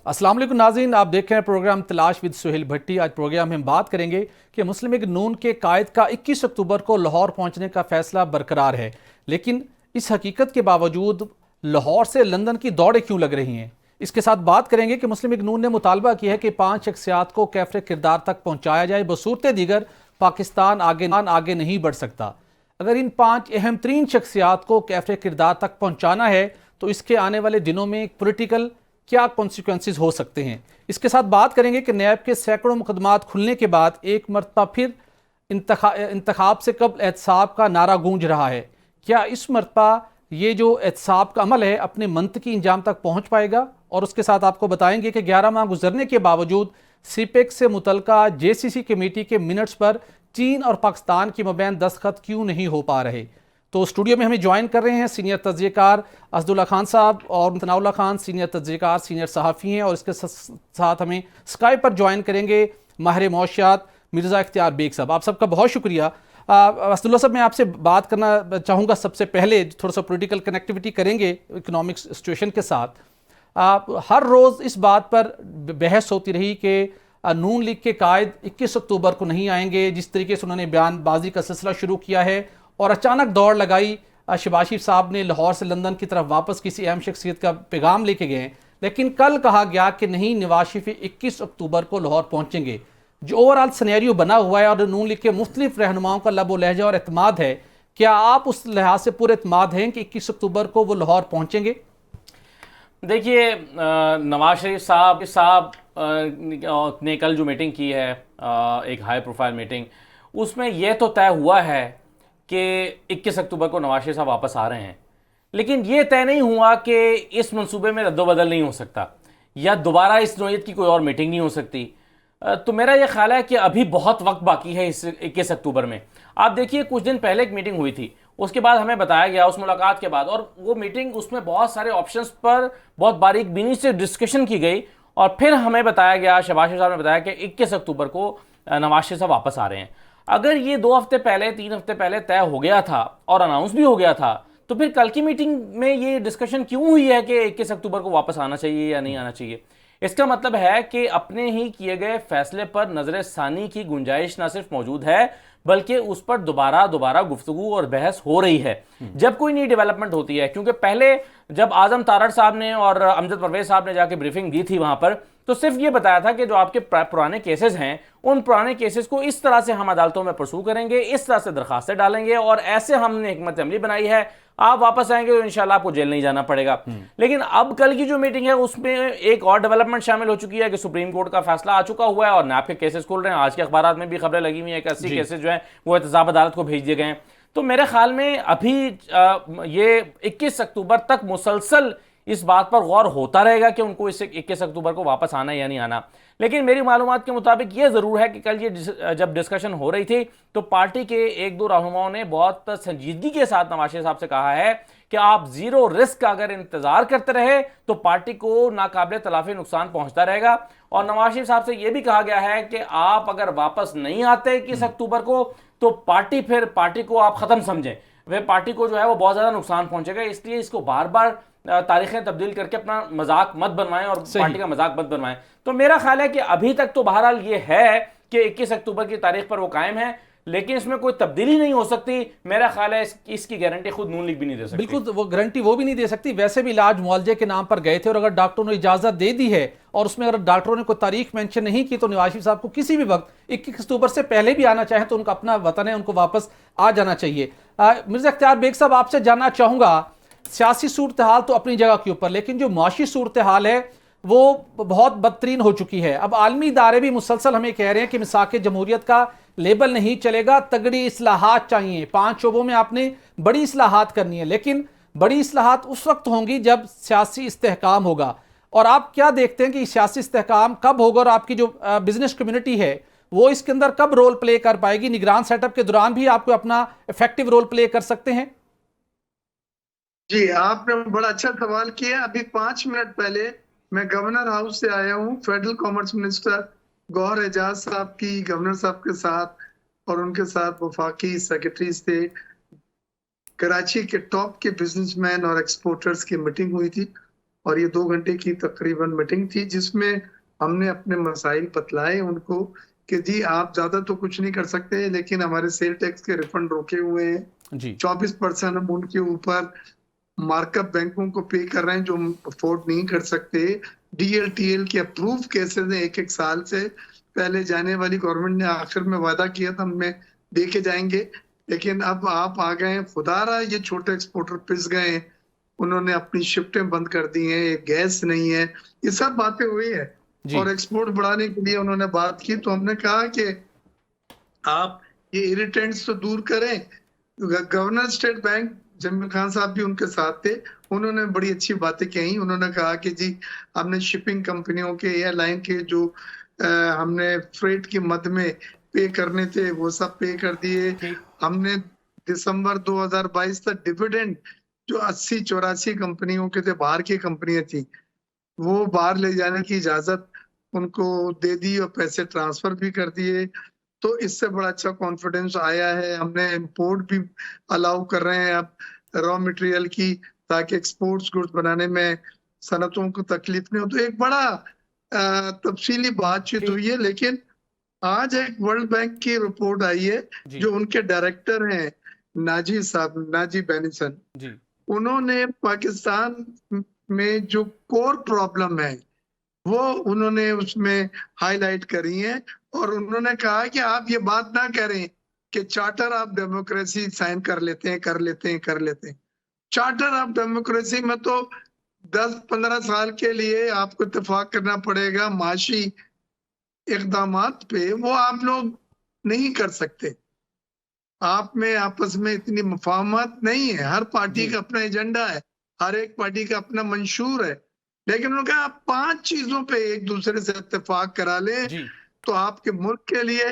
अस्सलाम वालेकुम नाज़रीन, आप देख रहे हैं प्रोग्राम तलाश विद सुहेल भट्टी। आज प्रोग्राम में हम बात करेंगे कि मुस्लिम लीग नून के कायद का 21 अक्टूबर को लाहौर पहुंचने का फैसला बरकरार है, लेकिन इस हकीकत के बावजूद लाहौर से लंदन की दौड़ें क्यों लग रही हैं। इसके साथ बात करेंगे कि मुस्लिम लीग नून ने मुतालबा किया है कि 5 शख्सियात को कैफरे किरदार तक पहुंचाया जाए। बसूरत दीगर पाकिस्तान आगे नहीं बढ़ सकता। अगर इन 5 अहम तरीन शख्सियात को कैफरे किरदार तक पहुंचाना है तो इसके आने वाले दिनों में पोलिटिकल क्या कॉन्सिक्वेंसेस हो सकते हैं। इसके साथ बात करेंगे कि नैब के सैकड़ों मुकदमात खुलने के बाद एक मरतबा फिर इंतखाब से कबल एहतसाब का नारा गूंज रहा है। क्या इस मरतबा ये जो एहतसाब का अमल है अपने मंतकी इंजाम तक पहुंच पाएगा? और उसके साथ आपको बताएंगे कि 11 माह गुजरने के बावजूद सीपेक से मुतलका जेसीसी कमेटी के मिनट्स पर चीन और पाकिस्तान के मबैन दस्तखत क्यों नहीं हो पा रहे। तो स्टूडियो में हमें ज्वाइन कर रहे हैं सीनियर तज्ज़ियेकार असदुल्ला खान साहब और तनाउल्लाह खान, सीनियर तज्ज़ियेकार, सीनियर सहाफ़ी हैं। और इसके साथ हमें स्काइप पर ज्वाइन करेंगे माहिर मौशियात मिर्ज़ा इख्तियार बेग साहब। आप सबका बहुत शुक्रिया। असदुल्ला साहब, मैं आपसे बात करना चाहूँगा सबसे पहले, थोड़ा सा पॉलिटिकल कनेक्टिविटी करेंगे इकोनॉमिक सिचुएशन के साथ। हर रोज़ इस बात पर बहस होती रही कि नून लीग के कायद 21 अक्टूबर को नहीं आएंगे। जिस तरीके से उन्होंने बयानबाजी का सिलसिला शुरू किया है और अचानक दौड़ लगाई, शहबाज शरीफ साहब ने लाहौर से लंदन की तरफ वापस किसी अहम शख्सियत का पैगाम लेके गए, लेकिन कल कहा गया कि नहीं, नवाज शरीफ 21 अक्टूबर को लाहौर पहुंचेंगे। जो ओवरऑल सिनेरियो बना हुआ है और नून लीग के मुख्तलिफ रहनुमाओं का लब व लहजा और एतमाद है, क्या आप उस लिहाज से पूरे एतमाद हैं कि 21 अक्टूबर को वो लाहौर पहुंचेंगे? देखिए, नवाज शरीफ साहब ने कल जो मीटिंग की है, एक हाई प्रोफाइल मीटिंग, उसमें यह तो तय हुआ है कि 21 अक्टूबर को नवाज शरीफ साहब वापस आ रहे हैं, लेकिन यह तय नहीं हुआ कि इस मंसूबे में रद्दोबदल नहीं हो सकता या दोबारा इस नौयत की कोई और मीटिंग नहीं हो सकती। तो मेरा यह ख्याल है कि अभी बहुत वक्त बाकी है इस 21 अक्टूबर में। आप देखिए, कुछ दिन पहले एक मीटिंग हुई थी, उसके बाद हमें बताया गया उस मुलाकात के बाद, और वो मीटिंग, उसमें बहुत सारे ऑप्शंस पर बहुत बारीक बीनी से डिस्कशन की गई और फिर हमें बताया गया, शहबाज शरीफ साहब ने बताया कि 21 अक्टूबर को नवाज शरीफ साहब वापस आ रहे हैं। अगर ये 2 हफ्ते पहले, 3 हफ्ते पहले तय हो गया था और अनाउंस भी हो गया था, तो फिर कल की मीटिंग में ये डिस्कशन क्यों हुई है कि 21 अक्टूबर को वापस आना चाहिए या नहीं आना चाहिए। इसका मतलब है कि अपने ही किए गए फैसले पर नजरसानी की गुंजाइश ना सिर्फ मौजूद है, बल्कि उस पर दोबारा गुफ्तगू और बहस हो रही है जब कोई नई डेवलपमेंट होती है। क्योंकि पहले जब आजम तारड़ साहब ने और अमजद परवेज साहब ने जाके ब्रीफिंग दी थी वहां पर, तो सिर्फ ये बताया था कि जो आपके पुराने केसेस हैं, उन पुराने केसेस को इस तरह से हम अदालतों में परसू करेंगे, इस तरह से दरखास्तें डालेंगे और ऐसे हमने हिकमत अमली बनाई है, आप वापस आएंगे तो इंशाल्लाह आपको जेल नहीं जाना पड़ेगा। लेकिन अब कल की जो मीटिंग है उसमें एक और डेवलपमेंट शामिल हो चुकी है कि सुप्रीम कोर्ट का फैसला आ चुका हुआ है और नैब के केसेस खुल रहे हैं। आज के अखबार में भी खबरें लगी हुई है कि 80 केसेस जो है वो एहतसाब अदालत को भेज दिए गए हैं। तो मेरे ख्याल में अभी ये 21 अक्टूबर तक मुसलसल इस बात पर गौर होता रहेगा कि उनको इस 21 अक्टूबर को वापस आना या नहीं आना। लेकिन मेरी मालूमात के मुताबिक ये ज़रूर है कि कल ये जब डिस्कशन हो रही थी तो पार्टी के 1-2 रहनुमाओं ने बहुत संजीदगी के साथ नवाज शरीफ साहब से कहा है कि आप जीरो रिस्क अगर इंतजार करते रहे तो पार्टी को नाकाबिले तलाफी नुकसान पहुंचता रहेगा। और नवाज शरीफ साहब से यह भी कहा गया है कि आप अगर वापस नहीं आते 21 अक्टूबर को तो पार्टी को आप खत्म समझें, वह पार्टी को जो है वो बहुत ज्यादा नुकसान पहुंचेगा। इसलिए इसको बार बार तारीखें तब्दील करके अपना मजाक मत बनवाएं और पार्टी का मजाक मत बनवाएं। तो मेरा ख्याल है कि अभी तक तो बहरहाल ये है कि 21 अक्टूबर की तारीख पर वो कायम है, लेकिन इसमें कोई तब्दीली नहीं हो सकती। मेरा ख्याल है इसकी गारंटी खुद नून लीग भी नहीं दे सकती। बिल्कुल, वो गारंटी वो भी नहीं दे सकती। वैसे भी इलाज मुआवजे के नाम पर गए थे और अगर डॉक्टरों ने इजाजत दे दी है और उसमें अगर डॉक्टरों ने कोई तारीख मेंशन नहीं की तो नवाज शरीफ साहब को किसी भी वक्त 21 अक्टूबर से पहले भी आना चाहे तो उनका अपना वतन है, उनको वापस आ जाना चाहिए। मिर्जा इख्तियार बेग साहब, आपसे जानना चाहूंगा, सियासी सूरत हाल तो अपनी जगह के ऊपर, लेकिन जो माशी सूरत हाल है वो बहुत बदतरीन हो चुकी है। अब आलमी इदारे भी मुसलसल हमें कह रहे हैं कि मिसाक जमहूरियत का लेबल नहीं चलेगा, तगड़ी इस्लाहात चाहिए। 5 शोबों में आपने बड़ी इस्लाहात करनी है, लेकिन बड़ी इस्लाहात उस वक्त होंगी जब सियासी इस्तेहकाम होगा। और आप क्या देखते हैं कि सियासी इस्तेहकाम कब होगा और आपकी जो बिजनेस कम्युनिटी है वो इसके अंदर कब रोल प्ले कर पाएगी? निगरान सेटअप के दौरान भी आपको अपना इफेक्टिव रोल प्ले कर सकते हैं? जी, आपने बड़ा अच्छा सवाल किया। अभी 5 मिनट पहले मैं गवर्नर हाउस से आया हूँ। Federal commerce minister Gohar Ejaz साहब की गवर्नर साहब के साथ और उनके साथ वफाकी सेक्रेटरीज थे, कराची के टॉप के बिजनेसमैन और एक्सपोर्टर्स की मीटिंग हुई थी और ये 2 घंटे की तकरीबन मीटिंग थी, जिसमें हमने अपने मसाइल बतलाए उनको कि जी आप ज्यादा तो कुछ नहीं कर सकते, लेकिन हमारे सेल टैक्स के रिफंड रोके हुए हैं। जी 24% हम उनके ऊपर मार्कअप बैंकों को पे कर रहे हैं जो अफोर्ड नहीं कर सकते। DLTL के अप्रूव केसेस हैं 1-1 साल से। पहले जाने वाली गवर्नमेंट ने आखिर में वादा किया था हमें दे के जाएंगे, लेकिन अब आप आ गए हैं, खुदारा ये छोटे एक्सपोर्टर पिस गए हैं, उन्होंने अपनी शिफ्टें बंद कर दी हैं, गैस नहीं है, ये सब बातें हुई है। जी और एक्सपोर्ट बढ़ाने के लिए उन्होंने बात की, तो हमने कहा कि आप ये इरिटेंट्स तो दूर करें। Governor state bank Jameel Khan साहब भी उनके साथ थे, उन्होंने बड़ी अच्छी बातें कही। उन्होंने कहा कि जी हमने शिपिंग कंपनियों के, एयरलाइन के जो हमने फ्रेट की मद में पे करने थे वो सब पे कर दिए। ठीक हमने दिसंबर 2022 तक डिविडेंड जो 80-84 कंपनियों के थे, बाहर की कंपनियां थी, वो बाहर ले जाने की इजाजत उनको दे दी और पैसे ट्रांसफर भी कर दिए। तो इससे बड़ा अच्छा कॉन्फिडेंस आया है। हमने इंपोर्ट भी अलाउ कर रहे हैं अब रॉ मटेरियल की, ताकि एक्सपोर्ट्स गुड्स बनाने में सनतों को तकलीफ नहीं हो। तो एक बड़ा तफसीली बातचीत ठीक हुई है। लेकिन आज एक वर्ल्ड बैंक की रिपोर्ट आई है, जी जो उनके डायरेक्टर हैं नाजी साहब, नाजी बेनिसन, जी उन्होंने पाकिस्तान में जो कोर प्रॉब्लम है वो उन्होंने उसमें हाईलाइट करी है। और उन्होंने कहा कि आप ये बात ना करें कि चार्टर ऑफ डेमोक्रेसी साइन कर लेते हैं, कर लेते हैं, कर लेते हैं। चार्टर ऑफ डेमोक्रेसी में तो 10-15 साल के लिए आपको इत्तेफाक करना पड़ेगा माशी इकदामात पे, वो आप लोग नहीं कर सकते। आप में आपस में इतनी मुफाहमत नहीं है, हर पार्टी जी का अपना एजेंडा है, हर एक पार्टी का अपना मंशूर है। लेकिन उन्होंने कहा आप 5 चीजों पे एक दूसरे से इत्तेफाक करा लें जी तो आपके मुल्क के लिए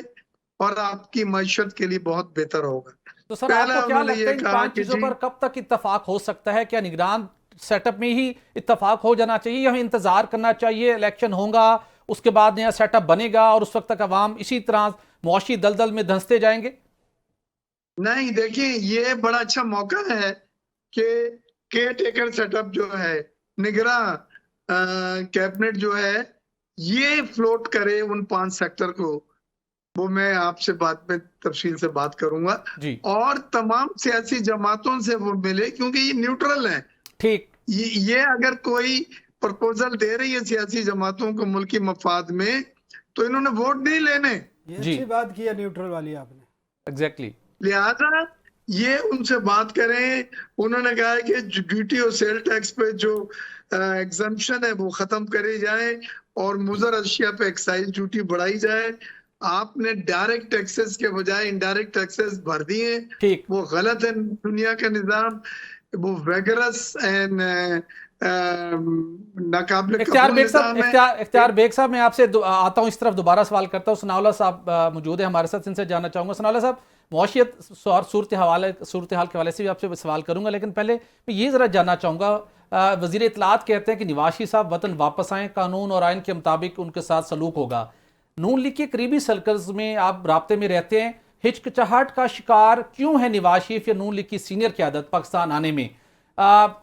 और आपकी मईशत के लिए बहुत बेहतर होगा। तो सर पहला आपको क्या उन्होंने लगता ये है इन कहा 5 कि चीजों जी पर कब तक इत्तेफाक हो सकता है? क्या निगरान सेटअप में ही इत्तेफाक हो जाना चाहिए, या हमें इंतजार करना चाहिए, इलेक्शन होगा उसके बाद नया सेटअप बनेगा और उस वक्त तक अवाम इसी तरह मुआशी दलदल में धंसते जाएंगे? नहीं, देखिए ये बड़ा अच्छा मौका है कि केयर टेकर सेटअप जो है, निगरान कैबिनेट जो है, ये फ्लोट करे उन 5 सेक्टर को। वो मैं आपसे बाद में तफसील से बात करूंगा। जी और तमाम सियासी जमातों से वो मिले, क्योंकि ये न्यूट्रल है। ठीक ये अगर कोई प्रपोजल दे रही है सियासी जमातों को मुल्की मफाद में, तो इन्होंने वोट नहीं लेने। ये जी अच्छी बात की है न्यूट्रल वाली आपने। एग्जैक्टली लिहाजा ये उनसे बात करें। उन्होंने कहा है कि ड्यूटी और सेल टैक्स पे जो एग्जम्पशन है वो खत्म करे जाए और मुजर अशिया पे एक्साइज ड्यूटी बढ़ाई जाए। आपने डायरेक्ट टैक्सेस के बजाय इनडायरेक्ट टैक्सेस भर दिए, ठीक वो गलत है दुनिया का निजाम। वो वेगरस एंड नाकाबिल इख्तियार कबूल बेग साहब, निजाम है। इख्तियार बेग साहब, मैं आपसे आता हूं इस तरफ दोबारा सवाल करता हूं। सनाउल्लाह साहब मौजूद है हमारे साथ, इनसे जानना चाहूंगा। सनाउल्लाह साहब, मुआशियत और सूरत हाल के हवाले से भी आपसे सवाल करूंगा, लेकिन पहले मैं ये ज़रा जानना चाहूँगा, वज़ीर इत्तलात कहते हैं कि नवाज साहब वतन वापस आएँ, कानून और आइन के मुताबिक उनके साथ सलूक होगा। नून लीग के करीबी सर्कल्स में आप राब्ते में रहते हैं, हिचकिचाहट का शिकार क्यों है नवाज शरीफ या नून लीग की सीनियर क़यादत पाकिस्तान आने में?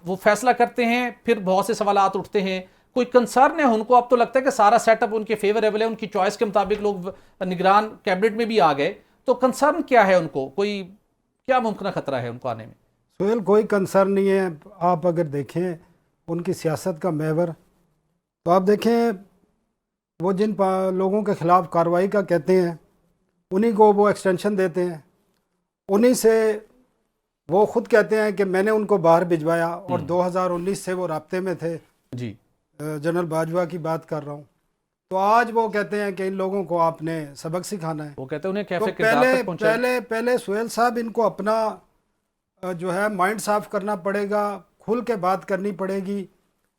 वो फैसला करते हैं, फिर बहुत से सवालात उठते हैं, कोई कंसर्न है उनको? अब तो लगता है कि सारा सेटअप उनके फेवरेबल है, उनकी चॉइस के मुताबिक लोग निगरान कैबिनेट में भी आ गए, तो कंसर्न क्या है उनको? कोई क्या मुमकिन खतरा है उनको आने में? सोहेल, कोई कंसर्न नहीं है। आप अगर देखें उनकी सियासत का महवर, तो आप देखें वो जिन लोगों के ख़िलाफ़ कार्रवाई का कहते हैं उन्हीं को वो एक्सटेंशन देते हैं, उन्हीं से वो ख़ुद कहते हैं कि मैंने उनको बाहर भिजवाया। और 2019 से वो राब्ते में थे। जी जनरल बाजवा की बात कर रहा हूँ। तो आज वो कहते हैं कि इन लोगों को आपने सबक सिखाना है। वो कहते हैं उन्हें कैफे तो किरदार तक पहुंचाएं। पहले सोहेल साहब, इनको अपना जो है माइंड साफ करना पड़ेगा, खुल के बात करनी पड़ेगी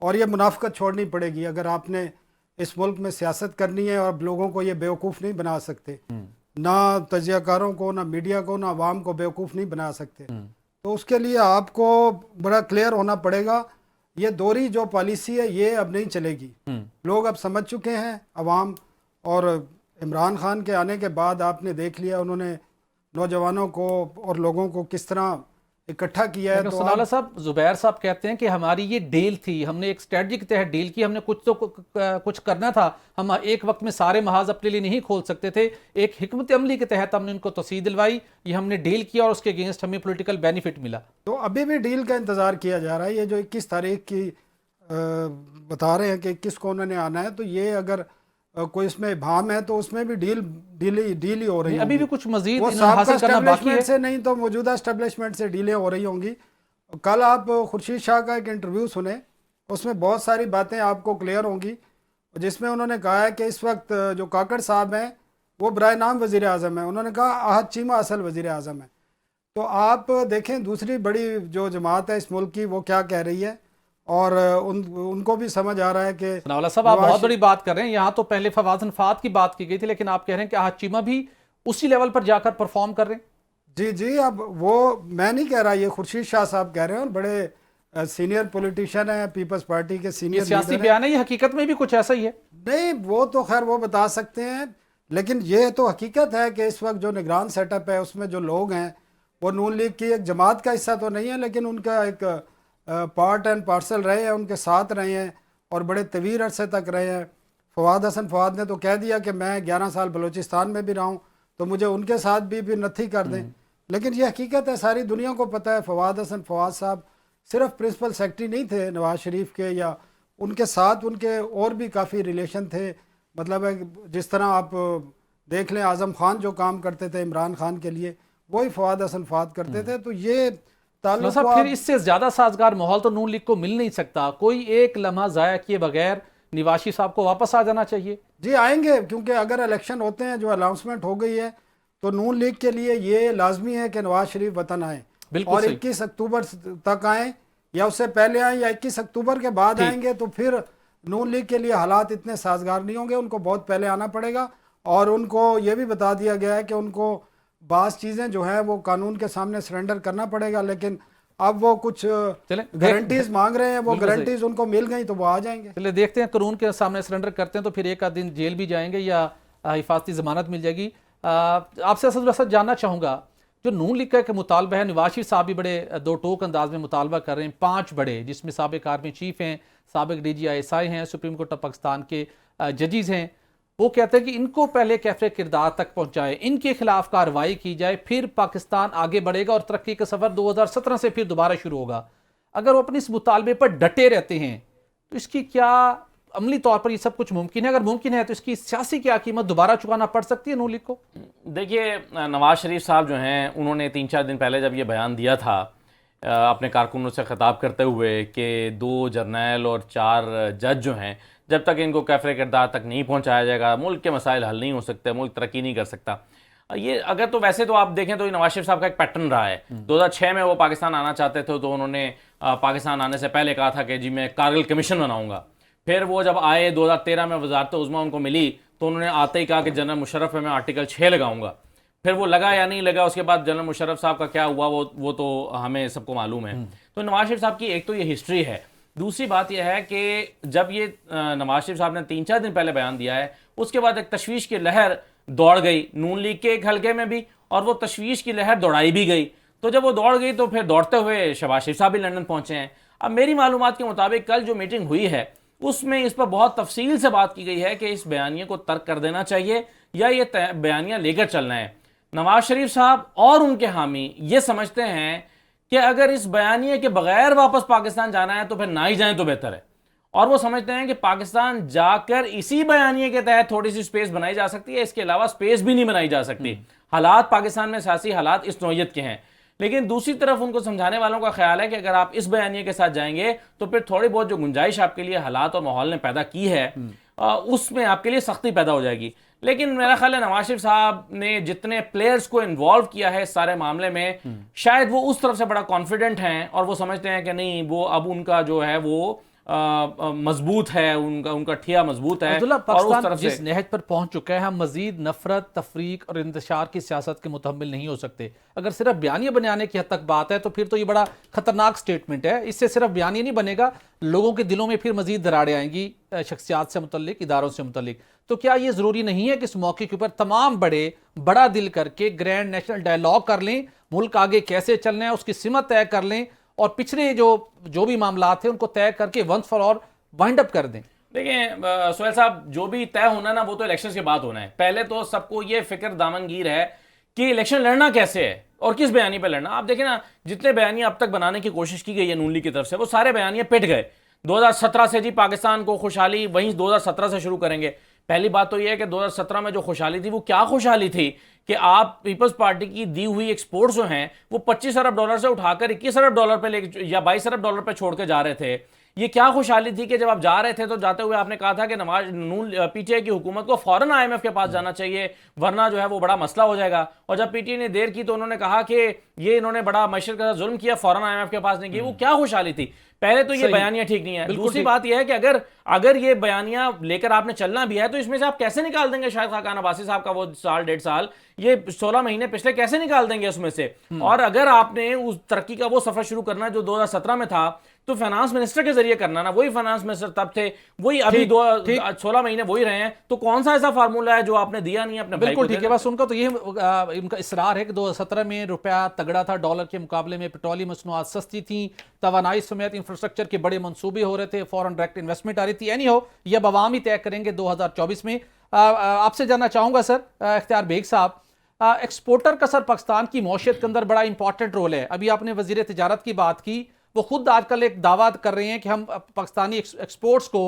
और ये मुनाफिकत छोड़नी पड़ेगी। अगर आपने इस मुल्क में सियासत करनी है, और लोगों को ये बेवकूफ़ नहीं बना सकते, ना तजियाकारों को, ना मीडिया को, ना आवाम को बेवकूफ़ नहीं बना सकते। तो उसके लिए आपको बड़ा क्लियर होना पड़ेगा। ये दोहरी जो पॉलिसी है ये अब नहीं चलेगी। लोग अब समझ चुके हैं, अवाम। और इमरान खान के आने के बाद आपने देख लिया उन्होंने नौजवानों को और लोगों को किस तरह इकट्ठा किया है। लेकिन तो सनाउल्लाह साहब, जुबैर साहब कहते हैं कि हमारी ये डील थी, हमने एक स्ट्रेटजी के तहत डील की, हमने कुछ करना था, हम एक वक्त में सारे महाज अपने लिए नहीं खोल सकते थे, एक हिकमत अमली के तहत हमने उनको तस्दीक दिलवाई, ये हमने डील किया और उसके अगेंस्ट हमें पॉलिटिकल बेनिफिट मिला। तो अभी भी डील का इंतज़ार किया जा रहा है। ये जो 21 तारीख की बता रहे हैं कि 21 को उन्होंने आना है, तो ये अगर कोई इसमें इबाम है तो उसमें भी डील ही हो रही है। अभी भी कुछ मजीद वो इन्होंने हासिल करना बाकी है से नहीं तो मौजूदा एस्टेब्लिशमेंट से डीलें हो रही होंगी। कल आप खुर्शीद शाह का एक इंटरव्यू सुने, उसमें बहुत सारी बातें आपको क्लियर होंगी, जिसमें उन्होंने कहा है कि इस वक्त जो काकड़ साहब हैं वो बराए नाम वज़ीर आज़म है। उन्होंने कहा आहद चीमा असल वज़ीर आज़म है। तो आप देखें दूसरी बड़ी जो जमात है इस मुल्क की वो क्या कह रही है, और उनको भी समझ आ रहा है कि सनाउल्लाह साहब, आप बहुत बड़ी बात कर रहे हैं। यहाँ तो पहले फवाद फात की बात की गई थी, लेकिन आप कह रहे हैं कि आहद चीमा भी उसी लेवल पर जाकर परफॉर्म कर रहे हैं। जी जी, अब वो मैं नहीं कह रहा, ये खुर्शीद शाह साहब कह रहे हैं, और बड़े सीनियर पॉलिटिशियन हैं, पीपल्स पार्टी के सीनियर सियासी बयान है, ये हकीकत में भी कुछ ऐसा ही है। नहीं, वो तो खैर वो बता सकते हैं, लेकिन ये तो हकीकत है कि इस वक्त जो निगरान सेटअप है उसमें जो लोग हैं वो नून लीग की एक जमात का हिस्सा तो नहीं है, लेकिन उनका एक पार्ट एंड पार्सल रहे हैं, उनके साथ रहे हैं और बड़े तवील अरसे तक रहे हैं। फवाद हसन फवाद ने तो कह दिया कि मैं 11 साल बलूचिस्तान में भी रहा हूँ, तो मुझे उनके साथ भी नथी कर दें। लेकिन ये हकीकत है, सारी दुनिया को पता है, फवाद हसन फवाद साहब सिर्फ प्रिंसिपल सेक्रेटरी नहीं थे नवाज शरीफ के, या उनके साथ उनके और भी काफ़ी रिलेशन थे। मतलब है जिस तरह आप देख लें आज़म खान जो काम करते थे इमरान खान के लिए, वही फवाद हसन फवाद करते थे। तो ये ताल्लुक फिर इससे ज़्यादा साजगार माहौल तो नून लीग को मिल नहीं सकता। कोई एक लम्हा ज़ाया किए बगैर नवाज साहब को वापस आ जाना चाहिए। जी आएंगे, क्योंकि अगर इलेक्शन होते हैं, जो अनाउंसमेंट हो गई है, तो नून लीग के लिए ये लाजमी है कि नवाज शरीफ वतन आए और 21 अक्टूबर तक आए, या उससे पहले आए या 21 अक्टूबर के बाद आएंगे, तो फिर नून लीग के लिए हालात इतने साजगार नहीं होंगे। उनको बहुत पहले आना पड़ेगा, और उनको ये भी बता दिया गया है कि उनको बाज़ चीज़ें जो हैं वो कानून के सामने सरेंडर करना पड़ेगा। लेकिन अब वो कुछ गारंटीज मांग रहे हैं, वो गारंटीज उनको मिल गई तो वो आ जाएंगे। चलिए देखते हैं, कानून के सामने सरेंडर करते हैं तो फिर एक आध दिन जेल भी जाएंगे या हिफाजती जमानत मिल जाएगी। आपसे असल जानना चाहूँगा, जो नून लीग का एक मुतालबा है, नवाज शरीफ साहब भी बड़े दो टोक अंदाज में मुतालबा कर रहे हैं, 5 बड़े, जिसमें साबिक आर्मी चीफ हैं, साबिक DGI हैं, सुप्रीम कोर्ट ऑफ पाकिस्तान के जजेस हैं, वो कहते हैं कि इनको पहले कैफे किरदार तक पहुंचाए, इनके खिलाफ कार्रवाई की जाए, फिर पाकिस्तान आगे बढ़ेगा और तरक्की का सफर 2017 से फिर दोबारा शुरू होगा। अगर वो अपने इस मुतालबे पर डटे रहते हैं तो इसकी क्या अमली तौर पर ये सब कुछ मुमकिन है? अगर मुमकिन है तो इसकी सियासी क्या कीमत दोबारा चुकाना पड़ सकती है नून लीग को? देखिए, नवाज शरीफ साहब जो हैं, उन्होंने 3-4 दिन पहले जब ये बयान दिया था अपने कारकुनों से खिताब करते हुए कि 2 जर्नैल और 4 जज जो हैं, जब तक इनको कैफे किरदार तक नहीं पहुंचाया जाएगा मुल्क के मसाइल हल नहीं हो सकते, मुल्क तरक्की नहीं कर सकता। ये अगर तो वैसे तो आप देखें तो नवाज शरीफ साहब का एक पैटर्न रहा है। 2006 में वो पाकिस्तान आना चाहते थे, तो उन्होंने पाकिस्तान आने से पहले कहा था कि जी मैं कारगिल कमीशन बनाऊंगा। फिर वो जब आए 2013 में वजारत उज़्मा उनको मिली, तो उन्होंने आते ही कहा कि जनरल मुशर्रफ में मैं आर्टिकल 6 लगाऊंगा। फिर वो लगा या नहीं लगा, उसके बाद जनरल मुशर्रफ साहब का क्या हुआ वो तो हमें सबको मालूम है। तो नवाज शरीफ साहब की एक तो ये हिस्ट्री है। दूसरी बात यह है कि जब ये नवाज शरीफ साहब ने 3-4 दिन पहले बयान दिया है, उसके बाद एक तशवीश की लहर दौड़ गई नून लीग के एक हल्के में भी, और वो तशवीश की लहर दौड़ाई भी गई। तो जब वो दौड़ गई तो फिर दौड़ते हुए शहबाज शरीफ साहब भी लंदन पहुंचे हैं। अब मेरी मालूमात के मुताबिक कल जो मीटिंग हुई है उसमें इस पर बहुत तफसील से बात की गई है कि इस बयानिए को तर्क कर देना चाहिए या ये बयानिया लेकर चलना है। नवाज शरीफ साहब और उनके हामी ये समझते हैं कि अगर इस बयानिए के बगैर वापस पाकिस्तान जाना है तो फिर ना ही जाएं तो बेहतर है, और वो समझते हैं कि पाकिस्तान जाकर इसी बयानिए के तहत थोड़ी सी स्पेस बनाई जा सकती है, इसके अलावा स्पेस भी नहीं बनाई जा सकती। हालात पाकिस्तान में सियासी हालात इस नौयत के हैं। लेकिन दूसरी तरफ उनको समझाने वालों का ख्याल है कि अगर आप इस बयानिए के साथ जाएंगे तो फिर थोड़ी बहुत जो गुंजाइश आपके लिए हालात और माहौल ने पैदा की है उसमें आपके लिए सख्ती पैदा हो जाएगी। लेकिन मेरा ख्याल है नवाज शरीफ साहब ने जितने प्लेयर्स को इन्वॉल्व किया है इस सारे मामले में, शायद वो उस तरफ से बड़ा कॉन्फिडेंट हैं और वो समझते हैं कि नहीं, वो अब उनका जो है वो मजबूत है, उनका ठिया मजबूत है। और उस तरफ जिस नहज पर पहुंच चुका है, हम मजीद नफरत, तफरीक और इंतशार की सियासत के मुतहम्मिल नहीं हो सकते। अगर सिर्फ बयानिया बनाने की हद तक बात है तो फिर तो ये बड़ा खतरनाक स्टेटमेंट है। इससे सिर्फ बयानिया नहीं बनेगा, लोगों के दिलों में फिर मजीद दरारें आएंगी शख्सियात से मुतल्लिक, इदारों से मुतल्लिक। तो क्या ये ज़रूरी नहीं है कि इस मौके के ऊपर तमाम बड़ा दिल करके ग्रैंड नेशनल डायलॉग कर लें मुल्क आगे कैसे चलना है उसकी सिमत तय कर लें और पिछले जो भी मामला थे उनको तय करके once for all wind up कर दें? देखिए सोहेल साहब, जो भी तय होना ना वो तो इलेक्शन के बाद होना है। पहले तो सबको ये फिक्र दामनगीर है कि इलेक्शन लड़ना कैसे है और किस बयानी पे लड़ना। आप देखें ना, जितने बयानियां अब तक बनाने की कोशिश की गई है नून लीग की तरफ से, वो सारे बयानियां पिट गए। 2017 से जी पाकिस्तान को खुशहाली, वहीं 2017 से शुरू करेंगे। पहली बात तो यह है कि 2017 में जो खुशहाली थी वो क्या खुशहाली थी कि आप पीपल्स पार्टी की दी हुई एक्सपोर्ट्स जो हैं वो 25 अरब डॉलर से उठाकर 21 अरब डॉलर पे या 22 अरब डॉलर पे छोड़ के जा रहे थे। ये क्या खुशहाली थी कि जब आप जा रहे थे तो जाते हुए आपने कहा था कि पीटीआई की हुकूमत को फौरन आईएमएफ के पास जाना चाहिए, वरना जो है वो बड़ा मसला हो जाएगा। और जब पीटीआई ने देर की तो उन्होंने कहा कि ये इन्होंने बड़ा मशरक़ के साथ जुल्म किया, फौरन आईएमएफ के पास नहीं गई। वो क्या खुशहाली थी? पहले तो ये बयानियां ठीक नहीं है। दूसरी बात यह है कि अगर ये बयानियां लेकर आपने चलना भी है तो इसमें से आप कैसे निकाल देंगे शाहिद खाकान अब्बासी साहब का वो साल 1.5 साल, ये 16 महीने पिछले कैसे निकाल देंगे उसमें से? और अगर आपने उस तरक्की का वो सफर शुरू करना जो 2017 में था तो फाइनेंस मिनिस्टर के जरिए करना ना, वही फाइनेंस मिनिस्टर तब थे, वही अभी 16 महीने वही रहे हैं। तो कौन सा ऐसा फार्मूला है जो आपने दिया नहीं अपने भाई को? बिल्कुल ठीक है। बस उनका तो ये इनका इसरार है कि 2017 में रुपया तगड़ा था, डॉलर के मुकाबले में पेट्रोलियम मसनूआत सस्ती थी, तवानाई समेत इंफ्रास्ट्रक्चर के बड़े मंसूबे हो रहे थे, फॉरेन डायरेक्ट इन्वेस्टमेंट आ रही थी। एनी हो, ये अब अवाम ही तय करेंगे 2024 में। आपसे जानना चाहूंगा सर इख्तियार बेग साहब, एक्सपोर्टर का सर पाकिस्तान की मौशियत के अंदर बड़ा इंपॉर्टेंट रोल है। अभी आपने वजीर तिजारत की बात की, वो खुद आजकल एक दावा कर रहे हैं कि हम पाकिस्तानी एक्सपोर्ट्स को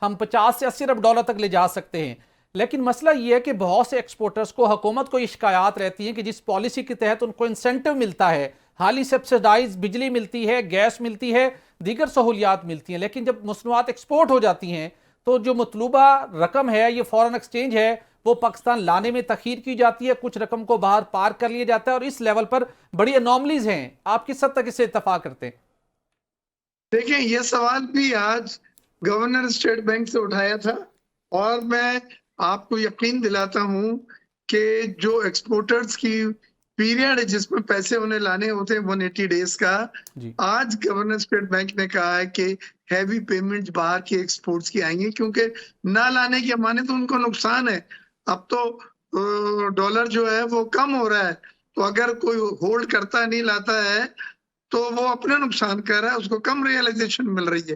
हम 50 से 80 अरब डॉलर तक ले जा सकते हैं। लेकिन मसला ये है कि बहुत से एक्सपोर्टर्स को हुकूमत को ये शिकायत रहती है कि जिस पॉलिसी के तहत उनको इंसेंटिव मिलता है, हाली सब्सिडाइज बिजली मिलती है, गैस मिलती है, दीगर सहूलियात मिलती हैं, लेकिन जब मसनूआत एक्सपोर्ट हो जाती हैं तो जो मतलूबा रकम है, ये फॉरेन एक्सचेंज है, वो पाकिस्तान लाने में तखीर की जाती है, कुछ रकम को बाहर पार कर लिया जाता है और इस लेवल पर बड़ी अनॉमलीज हैं। आप किस हद तक इससे इत्तफाक करते हैं? देखिए, ये सवाल भी आज गवर्नर स्टेट बैंक से उठाया था और मैं आपको यकीन दिलाता हूं कि जो एक्सपोर्टर्स की पीरियड है जिसमें पैसे उन्हें लाने होते हैं 180 डेज का, आज गवर्नर स्टेट बैंक ने कहा है कि हैवी पेमेंट्स बाहर के एक्सपोर्ट्स की आएंगे, क्योंकि ना लाने के माने तो उनको नुकसान है। अब तो डॉलर जो है वो कम हो रहा है, तो अगर कोई होल्ड करता नहीं लाता है तो वो अपना नुकसान कर रहा है, उसको कम रियलाइजेशन मिल रही है।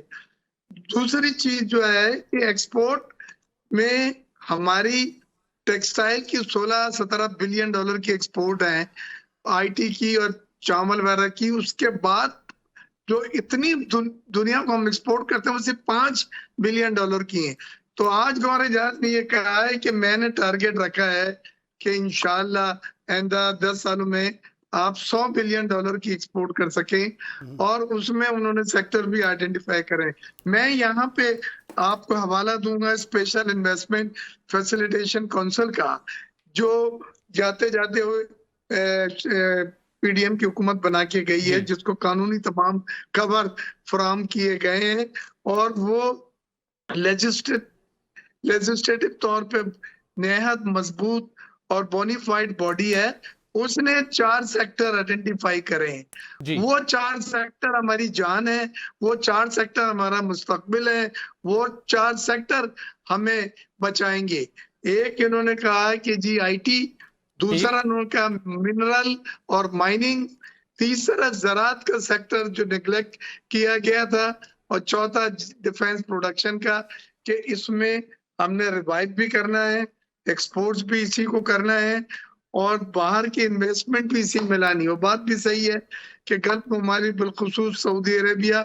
दूसरी चीज जो है कि एक्सपोर्ट में हमारी टेक्सटाइल की 16-17 बिलियन डॉलर की एक्सपोर्ट है, आईटी की और चावल वगैरह की। उसके बाद जो इतनी दुनिया को हम एक्सपोर्ट करते हैं वो सिर्फ 5 बिलियन डॉलर की है। तो आज गौर एजाज ने ये कहा है कि मैंने टारगेट रखा है कि इंशाल्लाह आइंदा 10 सालों में आप 100 बिलियन डॉलर की एक्सपोर्ट कर सकें, और उसमें उन्होंने सेक्टर भी आइडेंटिफाई करें। मैं यहाँ पे आपको हवाला दूंगा स्पेशल इन्वेस्टमेंट फैसिलिटेशन काउंसिल का, जो जाते जाते हुए पीडीएम की हुकूमत बना के गई है, जिसको कानूनी तमाम कवर फराम किए गए हैं, और वो लेजिस्लेटिव तौर पे निहायत मजबूत और बोनीफाइड बॉडी है। उसने 4 सेक्टर आइडेंटिफाई करे हैं। वो 4 सेक्टर हमारी जान है, वो 4 सेक्टर हमारा मुस्तकबिल है, वो 4 सेक्टर हमें बचाएंगे। एक इन्होंने कहा है कि जी आईटी, दूसरा उन्होंने कहा मिनरल और माइनिंग, तीसरा ज़राअत का सेक्टर जो निगलेक्ट किया गया था, और चौथा डिफेंस प्रोडक्शन का, कि इसमें हमने रिवाइव भी करना है, एक्सपोर्ट्स भी इसी को करना है, और बाहर की इन्वेस्टमेंट भी इसी में लानी। वो बात भी सही है कि गल्फ ममालिक बिलखुसूस सऊदी अरेबिया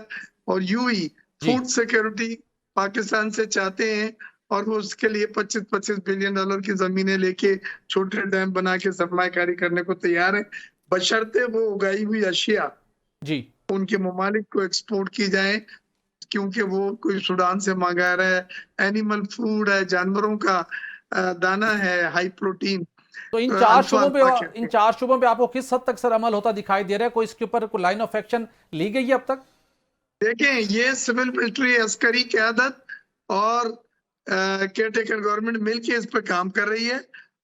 और यूएई फूड सिक्योरिटी पाकिस्तान से चाहते हैं, और वो उसके लिए 25-25 बिलियन डॉलर की जमीनें लेके छोटे डैम बना के सरमायाकारी करने को तैयार है, बशर्ते वो उगाई हुई अशिया उनके ममालिक को एक्सपोर्ट की जाए, क्योंकि वो कोई सूडान से मंगा रहा है, एनिमल फूड है, जानवरों का दाना है, हाई प्रोटीन। तो इन 4 शुबों पे आपको किस हद तक सर अमल होता दिखाई दे रहा है? कोई इसके ऊपर कोई लाइन ऑफ एक्शन ली गई है अब तक? देखें, ये सिविल मिलिट्री अस्करी क़यादत और केयरटेकर गवर्नमेंट मिलके इस पे काम कर रही है,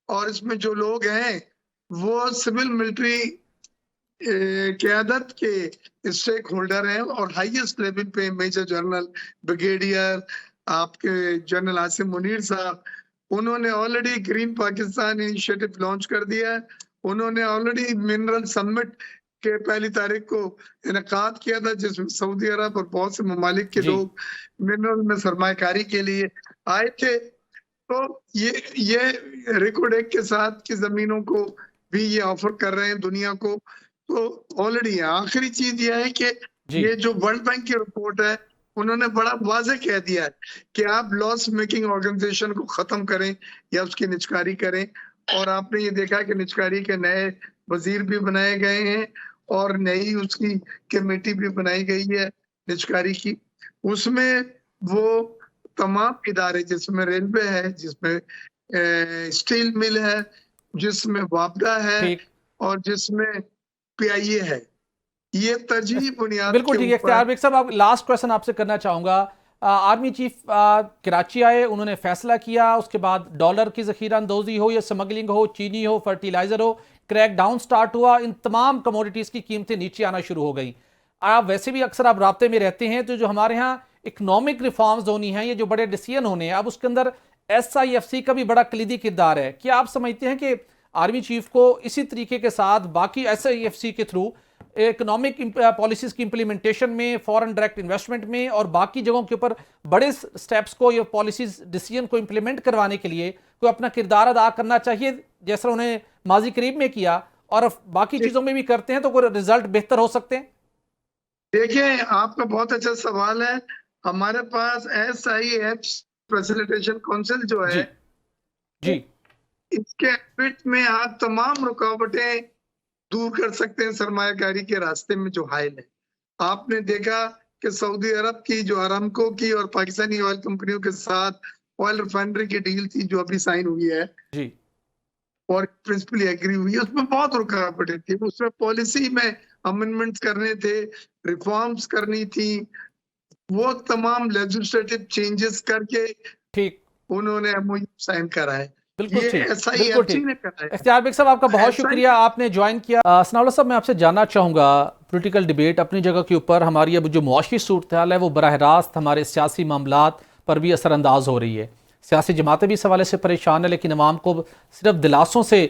और इसमें जो लोग हैं वो सिविल मिलिट्री क़यादत के स्टेक होल्डर हैं, और हाईएस्ट लेवल पे मेजर जनरल, ब्रिगेडियर, आपके जनरल आसिम मुनीर साहब, उन्होंने already green Pakistan initiative launch कर दिया है। उन्होंने ऑलरेडी मिनरल समिट के 1 तारीख को इनेकाद किया था, जिसमें सऊदी अरब और बहुत से ममालिक के जी। लोग मिनरल में सरमायाकारी के लिए आए थे। तो ये रिकोडेक के साथ की जमीनों को भी ये ऑफर कर रहे हैं दुनिया को। तो ऑलरेडी आखिरी चीज ये है कि जी। ये जो वर्ल्ड बैंक की रिपोर्ट है, उन्होंने बड़ा वाज़ेह कह दिया है कि आप लॉस मेकिंग ऑर्गेनाइजेशन को खत्म करें या उसकी निचकारी करें। और आपने ये देखा कि निचकारी के नए वजीर भी बनाए गए हैं और नई उसकी कमेटी भी बनाई गई है निचकारी की। उसमें वो तमाम इदारे, जिसमें रेलवे है, जिसमें स्टील मिल है, जिसमें वापडा है ठीक। और जिसमें पीआईए है, ये तरजीही बुनियाद बिल्कुल के ठीक है। ऊपर इख्तियार बेग साहब, आप लास्ट क्वेश्चन आपसे करना चाहूँगा। आर्मी चीफ कराची आए, उन्होंने फैसला किया, उसके बाद डॉलर की ज़ख़ीरा अंदोज़ी हो या स्मगलिंग हो, चीनी हो, फर्टिलाइज़र हो, क्रैक डाउन स्टार्ट हुआ, इन तमाम कमोडिटीज़ की कीमतें नीचे आना शुरू हो गई। आप वैसे भी अक्सर आप राब्ते में रहते हैं, तो जो हमारे यहाँ इकनॉमिक रिफॉर्म्स होनी हैं, ये जो बड़े डिसीजन होने हैं, अब उसके अंदर SIFC का भी बड़ा कलीदी किरदार है। क्या आप समझते हैं कि आर्मी चीफ को इसी तरीके के साथ बाकी SIFC के थ्रू इकोनॉमिक पॉलिसीज की इंप्लीमेंटेशन में, फॉरेन डायरेक्ट इन्वेस्टमेंट में और बाकी जगहों के ऊपर बड़े स्टेप्स को या पॉलिसीज डिसीजन को इंप्लीमेंट करवाने के लिए कोई अपना किरदार अदा करना चाहिए, जैसा उन्हें माजी करीब में किया और बाकी चीज़ों में भी करते हैं, तो कोई रिजल्ट बेहतर हो सकते हैं? देखिए, आपका बहुत अच्छा सवाल है। हमारे पास SIF फैसिलिटेशन काउंसिल जो है जी। इसके एफिट में आप तमाम रुकावटें दूर कर सकते हैं सरमायाकारी के रास्ते में जो हाइल है। आपने देखा कि सऊदी अरब की जो अरामको की और पाकिस्तानी ऑयल कंपनियों के साथ ऑयल रिफाइनरी की डील थी जो अभी साइन हुई है जी। और प्रिंसिपली एग्री हुई है, उसमें बहुत रुकावटें थी। उसमें पॉलिसी में अमेंडमेंट्स करने थे, रिफॉर्म्स करनी थी, वो तमाम लेजिस्लेटिव चेंजेस करके ठीक। उन्होंने MOU साइन करा है। बिल्कुल ये ठीक, बिल्कुल SIFC ठीक। ने करा है। इख्तियार बेग साहब, आपका बहुत ऐसा ही- शुक्रिया, आपने ज्वाइन किया। सनाउल्लाह साहब, मैं आपसे जानना चाहूँगा, पॉलिटिकल डिबेट अपनी जगह के ऊपर, हमारी अब जो मुआशी सूरत हाल है वो बराह रास्त हमारे सियासी मामलात पर भी असरअंदाज हो रही है। सियासी जमातें भी इस हवाले से परेशान है, लेकिन अवाम को सिर्फ दिलासों से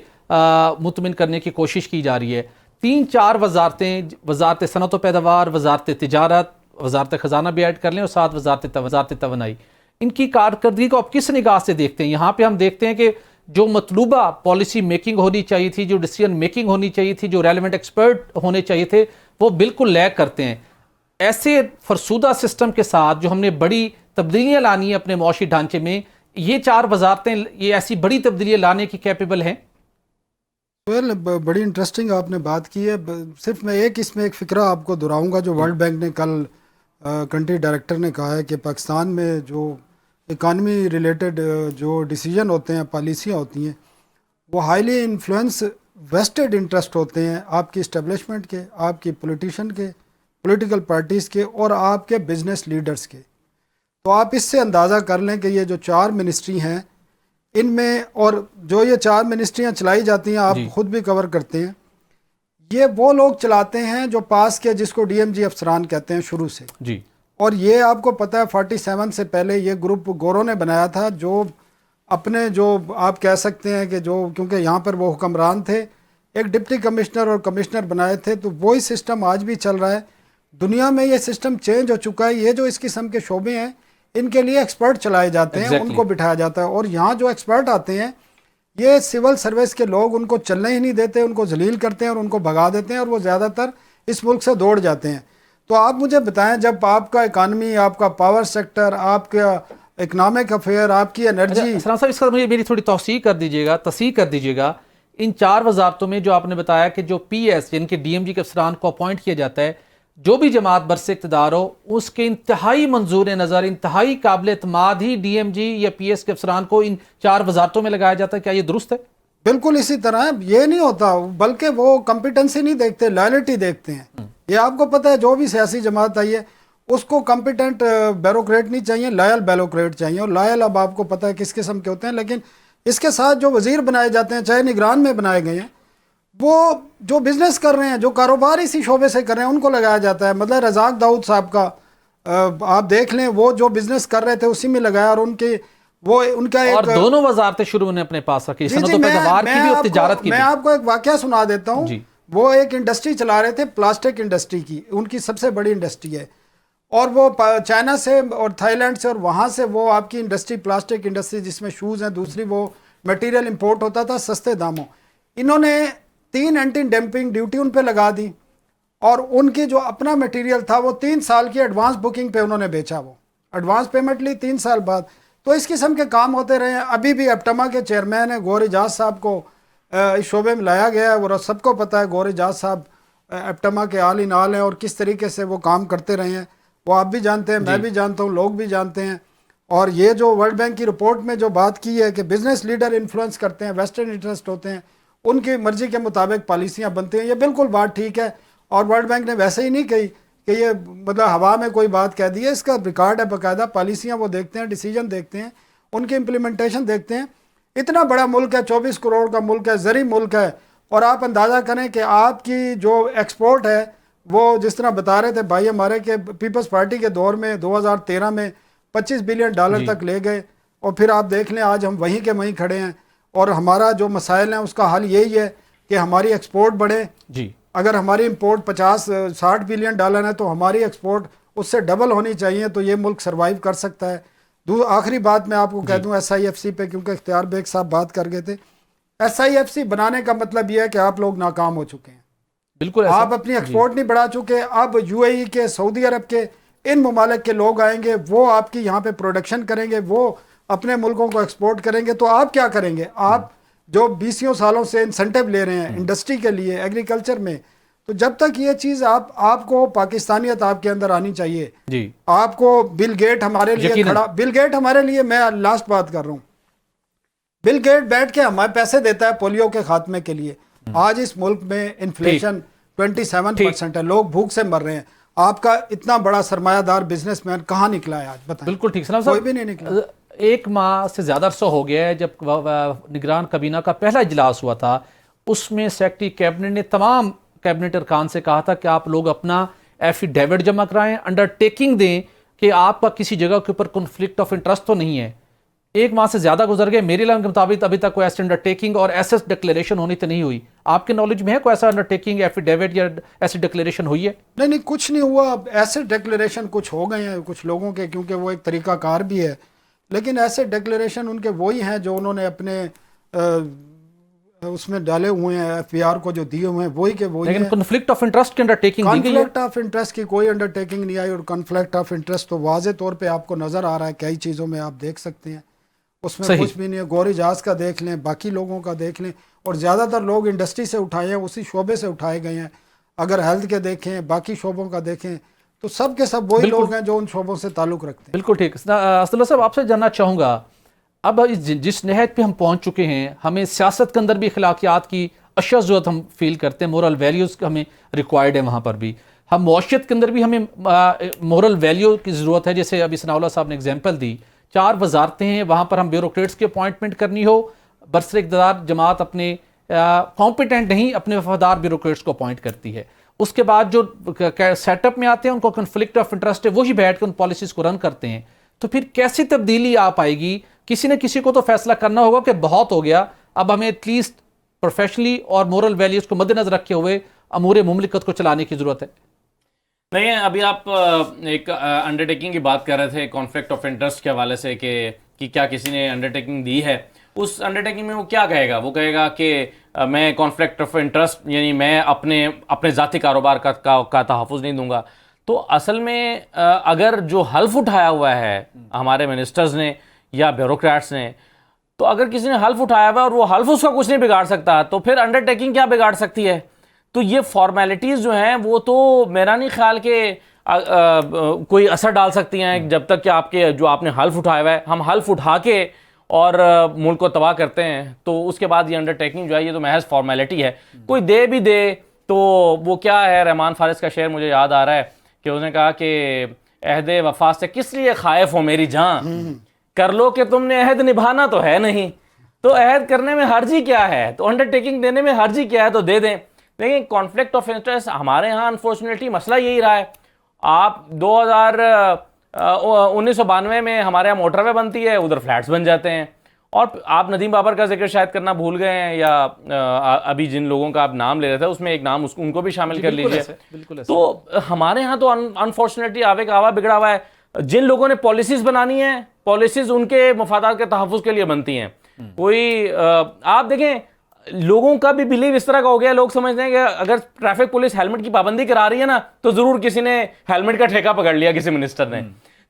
मुतमिन करने की कोशिश की जा रही है। 3-4 वजारतें, वजारत सनत व पैदावार, वजारत तिजारत, वजारत ख़जाना भी ऐड कर लें और साथ वजारत तवानाई, इनकी कारकर्दगी को आप किस निगाह से देखते हैं? यहाँ पे हम देखते हैं कि जो मतलूबा पॉलिसी मेकिंग होनी चाहिए थी, जो डिसीजन मेकिंग होनी चाहिए थी, जो रेलेवेंट एक्सपर्ट होने चाहिए थे, वो बिल्कुल लैग करते हैं। ऐसे फरसूदा सिस्टम के साथ जो हमने बड़ी तब्दीलियाँ लानी है अपने मुआशी ढांचे में, ये 4 वजारतें ये ऐसी बड़ी तब्दीलियाँ लाने की कैपेबल हैं? वेल, बड़ी इंटरेस्टिंग आपने बात की है। सिर्फ मैं इसमें एक फ़िक्रा आपको दोहराऊंगा जो वर्ल्ड बैंक ने कल कंट्री डायरेक्टर ने कहा है कि पाकिस्तान में जो इकानमी रिलेटेड जो डिसीजन होते हैं, पॉलिसियाँ होती हैं, वो हाईली इन्फ्लुएंस वेस्टेड इंटरेस्ट होते हैं, आपकी इस्टेब्लिशमेंट के, आपकी पॉलिटिशियन के, पॉलिटिकल पार्टीज़ के और आपके बिजनेस लीडर्स के। तो आप इससे अंदाज़ा कर लें कि ये जो 4 मिनिस्ट्री हैं, इनमें और जो ये 4 मिनिस्ट्रियाँ चलाई जाती हैं, आप खुद भी कवर करते हैं, ये वो लोग चलाते हैं जो पास के, जिसको DMG अफसरान कहते हैं शुरू से जी। और ये आपको पता है 47 से पहले ये ग्रुप गोरों ने बनाया था, जो अपने जो आप कह सकते हैं कि जो, क्योंकि यहाँ पर वो हुक्मरान थे, एक डिप्टी कमिश्नर और कमिश्नर बनाए थे, तो वही सिस्टम आज भी चल रहा है। दुनिया में ये सिस्टम चेंज हो चुका है। ये जो इस किस्म के शोबे हैं, इनके लिए एक्सपर्ट चलाए जाते हैं, उनको बिठाया जाता है, और यहाँ जो एक्सपर्ट आते हैं ये सिविल सर्विस के लोग उनको चलने ही नहीं देते, उनको जलील करते हैं और उनको भगा देते हैं और वो ज़्यादातर इस मुल्क से दौड़ जाते हैं। तो आप मुझे बताएं, जब आपका इकानमी, आपका पावर सेक्टर, आपका इकनॉमिक अफेयर, आपकी एनर्जी। साहब, इसका मेरी थोड़ी तौसीह कर दीजिएगा। इन 4 वजारतों में जो आपने बताया कि जो PS यानी कि DMG के अफसरान को अपॉइंट किया जाता है, जो भी जमात बरसे इक़्तिदार हो, उसके इंतहाई मंजूर नज़र, इंतहाई काबिल एतमाद ही DMG या PS के अफसरान को इन 4 वजारतों में लगाया जाता है। क्या ये दुरुस्त है? बिल्कुल इसी तरह है। ये नहीं होता, बल्कि वो कॉम्पिटेंसी नहीं देखते, लॉयल्टी देखते हैं। ये आपको पता है, जो भी सियासी जमात आई है उसको कॉम्पिटेंट ब्यूरोक्रेट नहीं चाहिए, लॉयल ब्यूरोक्रेट चाहिए। और लॉयल अब आपको पता है किस किस्म के होते हैं। लेकिन इसके साथ जो वजीर बनाए जाते हैं, चाहे निगरान में बनाए गए हैं, वो जो बिज़नेस कर रहे हैं, जो कारोबार इसी शोबे से कर रहे हैं, उनको लगाया जाता है। मतलब रज़ाक दाऊद साहब का आप देख लें, वो जो बिज़नेस कर रहे थे उसी में लगाया, और उनके वो उनका एक और दोनों वजारतें शुरू उन्होंने अपने पास रखी, सनअत व पैदावार की भी और तिजारत की मैं भी। आपको एक वाकया सुना देता हूँ। जी। वो एक इंडस्ट्री चला रहे थे, प्लास्टिक इंडस्ट्री की, उनकी सबसे बड़ी इंडस्ट्री है, और वो चाइना से और थाईलैंड से और वहाँ से वो आपकी इंडस्ट्री, प्लास्टिक इंडस्ट्री जिसमें शूज़ हैं, दूसरी वो मटेरियल इंपोर्ट होता था सस्ते दामों। इन्होंने 3 एंटी डंपिंग ड्यूटी उन पे लगा दी, और उनकी जो अपना मटेरियल था वो 3 साल की एडवांस बुकिंग पे उन्होंने बेचा, वो एडवांस पेमेंट ली 3 साल बाद। तो इस किस्म के काम होते रहे हैं। अभी भी एप्टमा के चेयरमैन है गौहर एजाज साहब को इस शोबे में लाया गया है, और सबको पता है गौहर एजाज साहब एप्टमा के आल इन आल हैं, और किस तरीके से वो काम करते रहे हैं वो आप भी जानते हैं, मैं भी जानता हूँ, लोग भी जानते हैं। और ये जो वर्ल्ड बैंक की रिपोर्ट में जो बात की है कि बिजनेस लीडर इन्फ्लुएंस करते हैं, वेस्टर्न इंटरेस्ट होते हैं, उनकी मर्जी के मुताबिक पॉलिसियाँ बनती हैं, ये बिल्कुल बात ठीक है। और वर्ल्ड बैंक ने वैसे ही नहीं कही कि ये मतलब हवा में कोई बात कह दी है, इसका रिकॉर्ड है बाकायदा, पॉलिसियाँ वो देखते हैं, डिसीजन देखते हैं, उनकी इम्प्लीमेंटेशन देखते हैं। इतना बड़ा मुल्क है, 24 करोड़ का मुल्क है, ज़री मुल्क है, और आप अंदाज़ा करें कि आपकी जो एक्सपोर्ट है वो जिस तरह बता रहे थे भाई हमारे के पीपल्स पार्टी के दौर में 2013 में $25 बिलियन तक ले गए, और फिर आप देख लें आज हम वहीं के वहीं खड़े हैं। और हमारा जो मसाइल हैं उसका हल यही है कि हमारी एक्सपोर्ट बढ़े जी। अगर हमारी इंपोर्ट 50-60 बिलियन डॉलर है तो हमारी एक्सपोर्ट उससे डबल होनी चाहिए, तो ये मुल्क सर्वाइव कर सकता है। आखिरी बात मैं आपको कह दूं SIFC पे, क्योंकि इख्तियार बेग साहब बात कर गए थे। SIFC बनाने का मतलब ये है कि आप लोग नाकाम हो चुके हैं, बिल्कुल आप अपनी एक्सपोर्ट नहीं बढ़ा चुके। अब UAE के, सऊदी अरब के, इन ममालिक के लोग आएंगे, वो आपकी यहाँ पे प्रोडक्शन करेंगे, वो अपने मुल्कों को एक्सपोर्ट करेंगे, तो आप क्या करेंगे? आप जो 20 सालों से इंसेंटिव ले रहे हैं इंडस्ट्री के लिए, एग्रीकल्चर में, तो जब तक ये चीज़ आपको पाकिस्तानियत आपके अंदर आनी चाहिए जी। आपको बिल गेट हमारे लिए खड़ा, बिल गेट हमारे लिए, मैं लास्ट बात कर रहा हूँ, बिल गेट बैठ के हमारे पैसे देता है पोलियो के खात्मे के लिए। आज इस मुल्क में इन्फ्लेशन 27% है, लोग भूख से मर रहे हैं। आपका इतना बड़ा सरमायादार बिजनेसमैन कहाँ निकला है आज बताएं? बिल्कुल ठीक, कोई भी नहीं निकला। 1 माह से ज़्यादा अरसा हो गया है जब निगरान काबीना का पहला इजलास हुआ था, उसमें सेक्रेटरी कैबिनेट ने तमाम कैबिनेट अरकान से कहा था कि आप लोग अपना एफिडेविट जमा कराएं, अंडरटेकिंग दें कि आपका किसी जगह के ऊपर कॉन्फ्लिक्ट ऑफ इंटरेस्ट तो नहीं है। 1 माह से ज़्यादा गुजर गए, मेरे इल्म के मुताबिक अभी तक कोई ऐसे अंडरटेकिंग और एसेस डिक्लेरेशन होनी तो नहीं हुई। आपके नॉलेज में है कोई ऐसा अंडरटेकिंग, एफिडेविट या ऐसी डिक्लेरेशन हुई है? नहीं, कुछ नहीं हुआ। ऐसे डिक्लेरेशन कुछ हो गए हैं कुछ लोगों के, क्योंकि वो एक तरीकाकार भी है, लेकिन ऐसे डिक्लेरेशन उनके वही हैं जो उन्होंने अपने उसमें डाले हुए हैं, FBR को जो दिए हुए हैं वही के वही। लेकिन कॉन्फ्लिक्ट ऑफ इंटरेस्ट की अंडरटेकिंग दी गई है? कॉन्फ्लिक्ट ऑफ इंटरेस्ट की कोई अंडरटेकिंग नहीं आई, और कॉन्फ्लिक्ट ऑफ इंटरेस्ट तो वाज़े तौर पे आपको नज़र आ रहा है, कई चीज़ों में आप देख सकते हैं, उसमें कुछ भी नहीं है। गौहर एजाज का देख लें, बाकी लोगों का देख लें, और ज़्यादातर लोग इंडस्ट्री से उठाए हैं, उसी शोबे से उठाए गए हैं। अगर हेल्थ के देखें, बाकी शोबों का देखें, तो सब के सब वही लोग हैं जो उन शोबों से ताल्लुक़ रखते हैं। बिल्कुल ठीक। असदुल्ला साहब, आपसे जानना चाहूँगा, अब जिस नहज पे हम पहुँच चुके हैं, हमें सियासत के अंदर भी अखलाकियात की अशद ज़रूरत हम फील करते हैं, मोरल वैल्यूज़ हमें रिक्वायर्ड है, वहाँ पर भी हम मुआशरत के अंदर भी हमें मोरल वैल्यू की ज़रूरत है। जैसे अभी सनाउल्लाह साहब ने एग्जाम्पल दी, 4 वजारतें हैं, वहाँ पर हम ब्यूरोक्रेट्स की अपॉइंटमेंट करनी हो, बरसर इक़्तिदार जमात अपने कॉम्पिटेंट नहीं, अपने वफादार ब्यूरोक्रेट्स को अपॉइंट करती है। उसके बाद जो सेटअप में आते हैं उनको कन्फ्लिक्ट ऑफ इंटरेस्ट है, वही बैठ कर उन पॉलिसीज़ को रन करते हैं। तो फिर कैसी तब्दीली आ पाएगी? किसी न किसी को तो फैसला करना होगा कि बहुत हो गया, अब हमें एटलीस्ट प्रोफेशनली और मोरल वैल्यूज़ को मद्देनजर रखे हुए अमूर मुमलिकत को चलाने की ज़रूरत है। नहीं, अभी आप एक अंडरटेकिंग की बात कर रहे थे कॉन्फ्लिक्ट ऑफ इंटरेस्ट के हवाले से कि क्या किसी ने अंडरटेकिंग दी है। उस अंडरटेकिंग में वो क्या कहेगा? वो कहेगा कि मैं कॉन्फ्लिक्ट ऑफ इंटरेस्ट यानी मैं अपने ज़ाती कारोबार का तहफ़्फ़ुज़ नहीं दूंगा। तो असल में अगर जो हल्फ उठाया हुआ है हमारे मिनिस्टर्स ने या ब्यूरोक्रेट्स ने, तो अगर किसी ने हल्फ उठाया हुआ है और वो हल्फ उसका कुछ नहीं बिगाड़ सकता, तो फिर अंडरटेकिंग क्या बिगाड़ सकती है? तो ये फॉर्मेलिटीज़ जो हैं वो तो मेरा नहीं ख्याल के कोई असर डाल सकती हैं, जब तक कि आपने हल्फ उठाया हुआ है, हम हल्फ उठा के और मुल्क को तबाह करते हैं, तो उसके बाद ये अंडरटेकिंग जो है ये तो महज फॉर्मेलिटी है। कोई दे भी दे तो वो क्या है, रहमान फारिस का शेर मुझे याद आ रहा है कि उसने कहा कि अहद वफा से किस लिए खाइफ हो मेरी जान, कर लो कि तुमने अहद निभाना तो है नहीं, तो अहद करने में हर्जी क्या है, तो अंडरटेकिंग देने में हर्जी क्या है, तो दे दें। लेकिन कॉन्फ्लिक्ट ऑफ इंटरेस्ट हमारे यहाँ अनफॉर्चुनेटली मसला यही रहा है। आप 1992 में हमारे यहाँ मोटरवे बनती है, उधर फ्लैट्स बन जाते हैं। और आप नदीम बाबर का जिक्र शायद करना भूल गए हैं, या अभी जिन लोगों का आप नाम ले रहे थे उसमें एक नाम उनको भी शामिल कर लीजिए। बिल्कुल ऐसे। तो हमारे यहाँ तो अनफॉर्चुनेटली आवे का आवा बिगड़ा हुआ है। जिन लोगों ने पॉलिसीज बनानी है, पॉलिसीज उनके मफादात के तहफ़्फ़ुज़ के लिए बनती हैं। कोई आप देखें, लोगों का भी बिलीव इस तरह का हो गया, लोग समझते हैं कि अगर ट्रैफिक पुलिस हेलमेट की पाबंदी करा रही है ना, तो जरूर किसी ने हेलमेट का ठेका पकड़ लिया, किसी मिनिस्टर ने।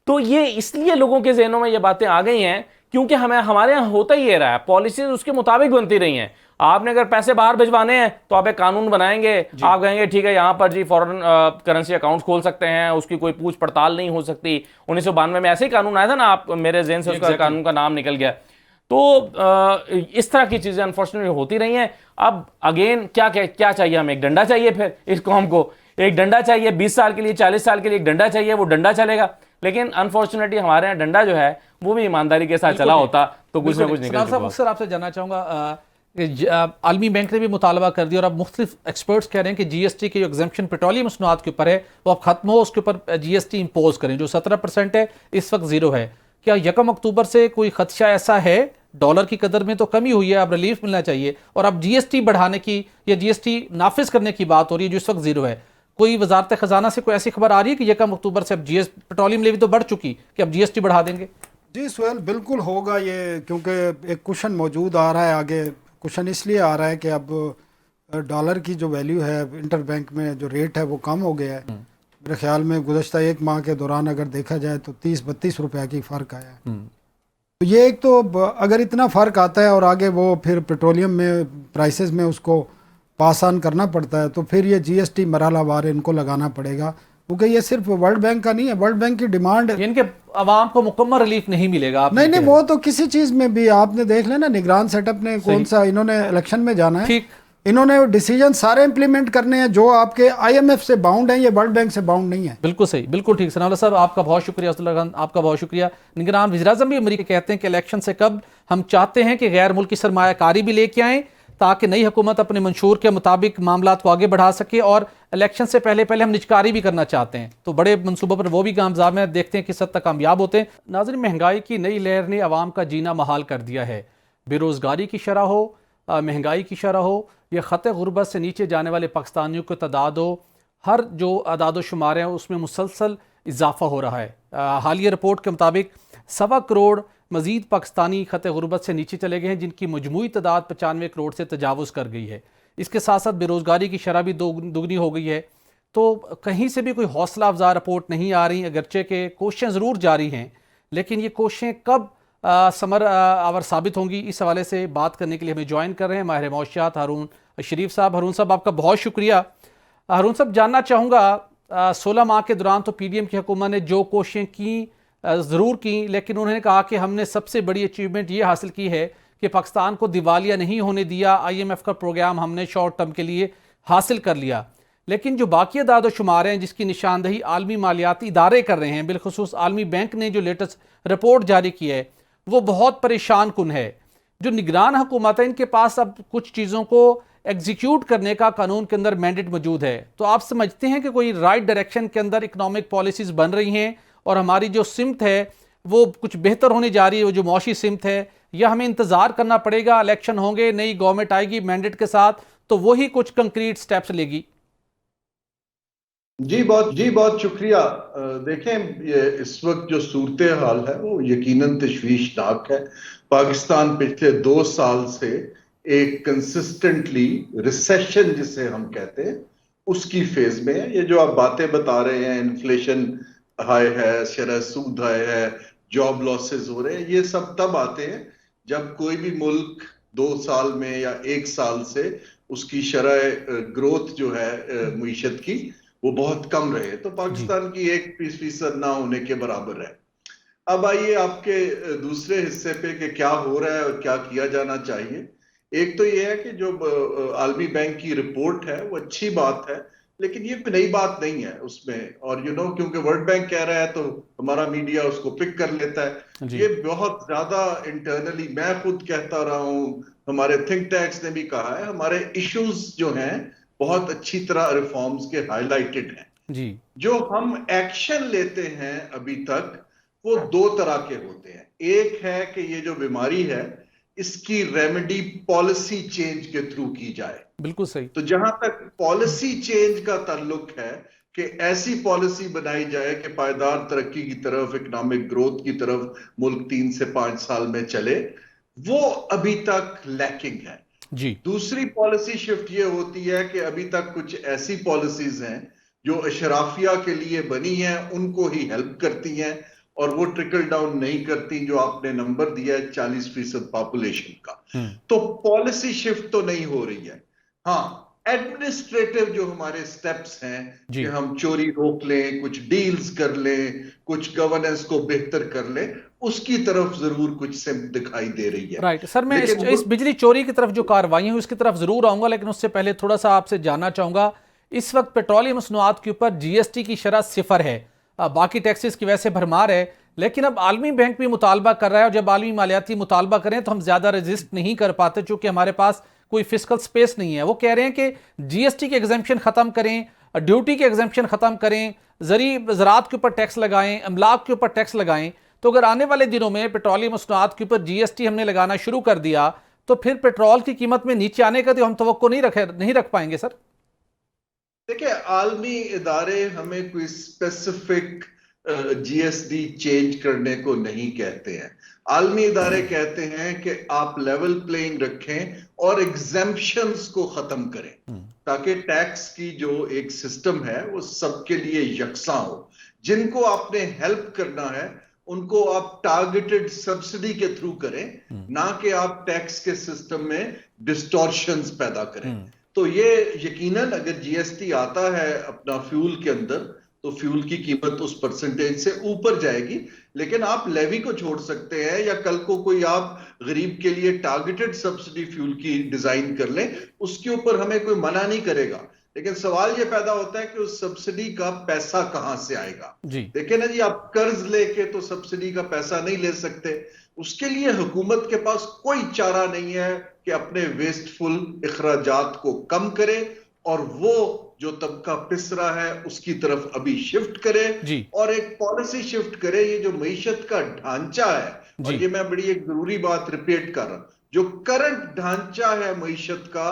तो ये इसलिए लोगों के जहनों में ये बातें आ गई हैं क्योंकि हमारे यहाँ होता ही ये रहा है, पॉलिसीज उसके मुताबिक बनती रही हैं। आपने अगर पैसे बाहर भिजवाने हैं तो आप एक कानून बनाएंगे, आप कहेंगे ठीक है यहाँ पर जी फॉरेन करेंसी अकाउंट खोल सकते हैं, उसकी कोई पूछ पड़ताल नहीं हो सकती। 1992 में ऐसे ही कानून आया था ना, आप मेरे ज़हन से उसका कानून का नाम निकल गया। तो इस तरह की चीज़ें अनफॉर्चुनेटली होती रही हैं। अब अगेन क्या चाहिए हमें? एक डंडा चाहिए, फिर इस कौम को एक डंडा चाहिए। 20 साल के लिए, 40 साल के लिए एक डंडा चाहिए, वो डंडा चलेगा। लेकिन अनफॉर्चुनेटली हमारे यहाँ डंडा जो है वो भी ईमानदारी के साथ चला होता तो कुछ ना कुछ निकल चुका होता। सर, आपसे जानना चाहूँगा, आलमी बैंक ने भी मुतालबा कर दिया और अब मुख्तलिफ एक्सपर्ट्स कह रहे हैं कि जीएसटी की जो एग्जेम्पशन पेट्रोलियम मसनूआत के ऊपर है वो अब खत्म हो, उसके ऊपर जीएसटी इम्पोज करें। जो 17% है इस वक्त 0 है। क्या 1 अक्टूबर से कोई खदशा ऐसा है? डॉलर की कदर में तो कमी हुई है, अब रिलीफ मिलना चाहिए, और अब जीएसटी बढ़ाने की या जीएसटी नाफिज करने की बात हो रही है जो इस वक्त 0 है। कोई वजारत खजाना से कोई ऐसी खबर आ रही है कि 1 अक्टूबर से अब पेट्रोलियम लेवी तो बढ़ चुकी कि अब जीएसटी बढ़ा देंगे? जी सुहेल, बिल्कुल होगा ये, क्योंकि एक कुशन मौजूद आ रहा है आगे। कुशन इसलिए आ रहा है कि अब डॉलर की जो वैल्यू है इंटर बैंक में, जो रेट है वो कम हो गया है। मेरे ख्याल में गुज़श्ता 1 माह के दौरान अगर देखा जाए तो 30-32 रुपए की फ़र्क आया है। तो ये एक तो अगर इतना फ़र्क आता है और आगे वो फिर पेट्रोलियम में प्राइसेस में उसको पास ऑन करना पड़ता है, तो फिर ये जीएसटी मरहलावार इनको लगाना पड़ेगा, क्योंकि ये सिर्फ वर्ल्ड बैंक का नहीं है। वर्ल्ड बैंक की डिमांड, इनके आवाम को मुकम्मल रिलीफ नहीं मिलेगा। नहीं, वो तो किसी चीज़ में भी आपने देख लेना, निगरान सेटअप ने कौन सा, इन्होंने इलेक्शन में जाना है, इन्होंने डिसीजन सारे इंप्लीमेंट करने हैं जो आपके आईएमएफ से बाउंड हैं, ये वर्ल्ड बैंक से बाउंड नहीं है। बिल्कुल सही, बिल्कुल ठीक। सनाउल्लाह साहब, आपका बहुत शुक्रिया। अब्दुल्ला खान, आपका बहुत शुक्रिया। निगरान वज़ीर-ए-आज़म भी अमरीका कहते हैं कि इलेक्शन से कब हम चाहते हैं कि गैर मुल्की सरमायाकारी भी लेके आएँ ताकि नई हुकूमत अपने मंशूर के मुताबिक मामलात को आगे बढ़ा सके, और इलेक्शन से पहले हम निजकारी भी करना चाहते हैं। तो बड़े मनसूबों पर वो भी कामयाब हैं, देखते हैं किस हद तक कामयाब होते हैं। नाज़रीन, महंगाई की नई लहर ने आवाम का जीना महाल कर दिया है। बेरोज़गारी की शरह हो, महंगाई की शरह हो, या ख़त गुर्बत से नीचे जाने वाले पाकिस्तानियों की तादाद हो, हर जो आदाद शुमार हैं उसमें मुसलसल इजाफा हो रहा है। हालिया रिपोर्ट के मुताबिक 1.25 करोड़ मज़ीद पाकिस्तानी ख़त गुर्बत से नीचे चले गए हैं, जिनकी मजमूई तादाद 95 करोड़ से तजावुज़ कर गई है। इसके साथ साथ बेरोज़गारी की शरह भी दुगनी हो गई है। तो कहीं से भी कोई हौसला अफजा रिपोर्ट नहीं आ रही, अगरचे के कोशिशें ज़रूर जारी हैं, लेकिन ये कोशिशें कब समर आवर साबित होंगी, इस हवाले से बात करने के लिए हमें ज्वाइन कर रहे हैं माहिर मौशियात हारून शरीफ साहब। हारून साहब, आपका बहुत शुक्रिया। हारून साहब, जानना चाहूँगा, 16 माह के दौरान तो पीडीएम की हुकूमत ने जो कोशिशें की ज़रूर की, लेकिन उन्होंने कहा कि हमने सबसे बड़ी अचीवमेंट ये हासिल की है कि पाकिस्तान को दिवालिया नहीं होने दिया। IMF का प्रोग्राम हमने शॉर्ट टर्म के लिए हासिल कर लिया, लेकिन जो बाकी अदाद शुमार हैं जिसकी निशानदही आलमी मालियाती इदारे कर रहे हैं, बिलखुसूस आलमी बैंक ने जो लेटेस्ट रिपोर्ट जारी की है वो बहुत परेशान कुन है। जो निगरान हुकूमत है इनके पास अब कुछ चीज़ों को एग्जीक्यूट करने का कानून के अंदर मैंडेट मौजूद है, तो आप समझते हैं कि कोई राइट डायरेक्शन के अंदर इकनॉमिक पॉलिसीज़ बन रही हैं और हमारी जो सिमत है वो कुछ बेहतर होने जा रही है, वो जो मौशी सिमत है, या हमें इंतज़ार करना पड़ेगा, इलेक्शन होंगे, नई गवर्नमेंट आएगी मैंडेट के साथ, तो वही कुछ कंक्रीट स्टेप्स लेगी? जी बहुत शुक्रिया। देखें, ये इस वक्त जो सूरत हाल है वो यकीनन तशवीशनाक है। पाकिस्तान पिछले 2 साल से एक कंसिस्टेंटली रिसेशन जिसे हम कहते हैं उसकी फेज में है। ये जो आप बातें बता रहे हैं, इन्फ्लेशन हाई है, शरह सूद हाई है, जॉब लॉसेस हो रहे हैं, ये सब तब आते हैं जब कोई भी मुल्क 2 साल में या 1 साल से उसकी शरह ग्रोथ जो है मईशत की वो बहुत कम रहे। तो पाकिस्तान की 1% ना होने के बराबर है। अब आइए आपके दूसरे हिस्से पे कि क्या हो रहा है और क्या किया जाना चाहिए। एक तो ये है कि जो आलमी बैंक की रिपोर्ट है वो अच्छी बात है, लेकिन ये नई बात नहीं है उसमें, और क्योंकि वर्ल्ड बैंक कह रहा है तो हमारा मीडिया उसको पिक कर लेता है। ये बहुत ज्यादा इंटरनली, मैं खुद कहता रहा हूं, हमारे थिंक टैंक्स ने भी कहा है, हमारे इश्यूज जो हैं बहुत अच्छी तरह रिफॉर्म्स के हाईलाइटेड हैं। जी जो हम एक्शन लेते हैं अभी तक वो दो तरह के होते हैं। एक है कि ये जो बीमारी है इसकी रेमेडी पॉलिसी चेंज के थ्रू की जाए। बिल्कुल सही। तो जहां तक पॉलिसी चेंज का ताल्लुक है कि ऐसी पॉलिसी बनाई जाए कि पायदार तरक्की की तरफ, इकोनॉमिक ग्रोथ की तरफ मुल्क 3 से 5 साल में चले, वो अभी तक लैकिंग है। जी दूसरी पॉलिसी शिफ्ट ये होती है कि अभी तक कुछ ऐसी पॉलिसीज हैं जो अशराफिया के लिए बनी हैं, उनको ही हेल्प करती हैं और वो ट्रिकल डाउन नहीं करती, जो आपने नंबर दिया है 40% पॉपुलेशन का। तो पॉलिसी शिफ्ट तो नहीं हो रही है। हाँ, एडमिनिस्ट्रेटिव जो हमारे स्टेप्स हैं जी कि हम चोरी रोक लें, कुछ डील्स कर लें, कुछ गवर्नेंस को बेहतर कर लें, उसकी तरफ जरूर कुछ सिम्प दिखाई दे रही है। राइट सर, मैं लेकिन इस बिजली चोरी की तरफ जो कार्रवाई है उसकी तरफ जरूर आऊंगा, लेकिन उससे पहले थोड़ा सा आपसे जानना चाहूंगा, इस वक्त पेट्रोलियम मसनूआत के ऊपर जीएसटी की शरह 0 है, बाकी टैक्सेस की वजह से भरमार है, लेकिन अब आलमी बैंक भी मुतालबा कर रहा है, और जब आलमी मालियाती मुतालबा करें तो हम ज्यादा रजिस्ट नहीं कर पाते चूंकि हमारे पास कोई फिस्कल स्पेस नहीं है। वो कह रहे हैं कि जीएसटी के एग्जेम्पशन खत्म करें, ड्यूटी के एग्जेम्पशन खत्म करें, ज़राअत के ऊपर टैक्स लगाएं, अमलाक के ऊपर टैक्स लगाएं। तो अगर आने वाले दिनों में पेट्रोलियम मसनूआत के ऊपर जीएसटी हमने लगाना शुरू कर दिया तो फिर पेट्रोल की कीमत में नीचे आने का तो हम तवक्को नहीं रख पाएंगे सर। देखिए, आलमी इदारे हमें कोई स्पेसिफिक जीएसटी चेंज करने को नहीं कहते हैं। आलमी इदारे कहते हैं कि आप लेवल प्लेइंग रखें और एग्जेम्पशंस को खत्म करें ताकि टैक्स की जो एक सिस्टम है वो सबके लिए यकसा हो। जिनको आपने हेल्प करना है उनको आप टारगेटेड सब्सिडी के थ्रू करें, ना कि आप टैक्स के सिस्टम में डिस्टॉर्शंस पैदा करें। तो ये यकीनन अगर जीएसटी आता है अपना फ्यूल के अंदर तो फ्यूल की कीमत उस परसेंटेज से ऊपर जाएगी, लेकिन आप लेवी को छोड़ सकते हैं या कल को कोई आप गरीब के लिए टारगेटेड सब्सिडी फ्यूल की डिजाइन कर लें, उसके ऊपर हमें कोई मना नहीं करेगा। लेकिन सवाल ये पैदा होता है कि उस सब्सिडी का पैसा कहां से आएगा। देखिए ना जी, आप कर्ज लेके तो सब्सिडी का पैसा नहीं ले सकते, उसके लिए हुकूमत के पास कोई चारा नहीं है कि अपने वेस्टफुल इखराजात को कम करे और वो जो तबका पिस रहा है उसकी तरफ अभी शिफ्ट करे और एक पॉलिसी शिफ्ट करे। ये जो मईशत का ढांचा है, और ये मैं बड़ी एक जरूरी बात रिपीट कर रहा हूं, जो करंट ढांचा है मईशत का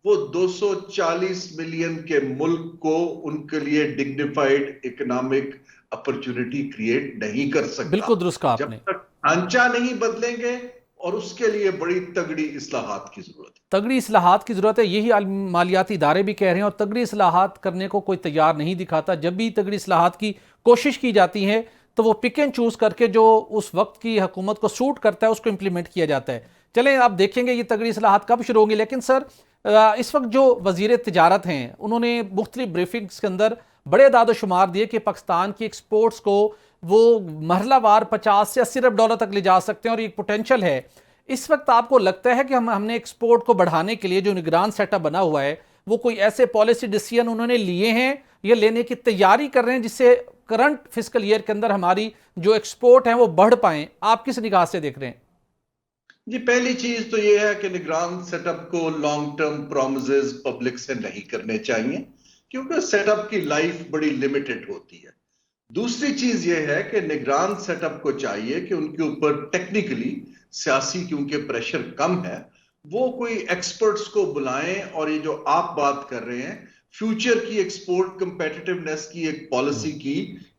वो 240 मिलियन के मुल्क को उनके लिए डिग्निफाइड इकोनॉमिक अपॉर्चुनिटी क्रिएट नहीं कर सकता। बिल्कुल दुरुस्त कहा आपने। जब तक ढांचा नहीं बदलेंगे, और उसके लिए बड़ी तगड़ी इस्लाहात की जरूरत है। तगड़ी इस्लाहात की जरूरत है, यही मालियाती इदारे भी कह रहे हैं, और तगड़ी इस्लाहात करने को कोई तैयार नहीं दिखाता। जब भी तगड़ी इस्लाहात की कोशिश की जाती है तो वो पिक एंड चूज करके जो उस वक्त की हुकूमत को सूट करता है उसको इंप्लीमेंट किया जाता है। चलें, आप देखेंगे ये तगड़ी इस्लाहात कब शुरू होंगी। लेकिन सर, इस वक्त जो वजीर तिजारत हैं उन्होंने मुख्तलिफ ब्रीफिंग्स के अंदर बड़े दादोशुमार दिए कि पाकिस्तान की एक्सपोर्ट्स को वो मरहलावार 50 से 80 अरब डॉलर तक ले जा सकते हैं और ये पोटेंशियल है। इस वक्त आपको लगता है कि हमने एक्सपोर्ट को बढ़ाने के लिए जो निगरान सेटअप बना हुआ है वो कोई ऐसे पॉलिसी डिसीजन उन्होंने लिए हैं या लेने की तैयारी कर रहे हैं जिससे करंट फिस्कल ईयर के अंदर हमारी जो एक्सपोर्ट है वो बढ़ पाए? आप किस निगाह से देख रहे हैं? जी, पहली चीज तो ये है कि निगरान सेटअप को लॉन्ग टर्म प्रोमिसेस पब्लिक से नहीं करने चाहिए क्योंकि सेटअप की लाइफ बड़ी लिमिटेड होती है। दूसरी चीज ये है कि निगरान सेटअप को चाहिए कि उनके ऊपर टेक्निकली सियासी क्योंकि प्रेशर कम है, वो कोई एक्सपर्ट्स को बुलाएं और ये जो आप बात कर रहे हैं फ्यूचर की एक्सपोर्ट कंपेटिटिवनेस की एक पॉलिसी की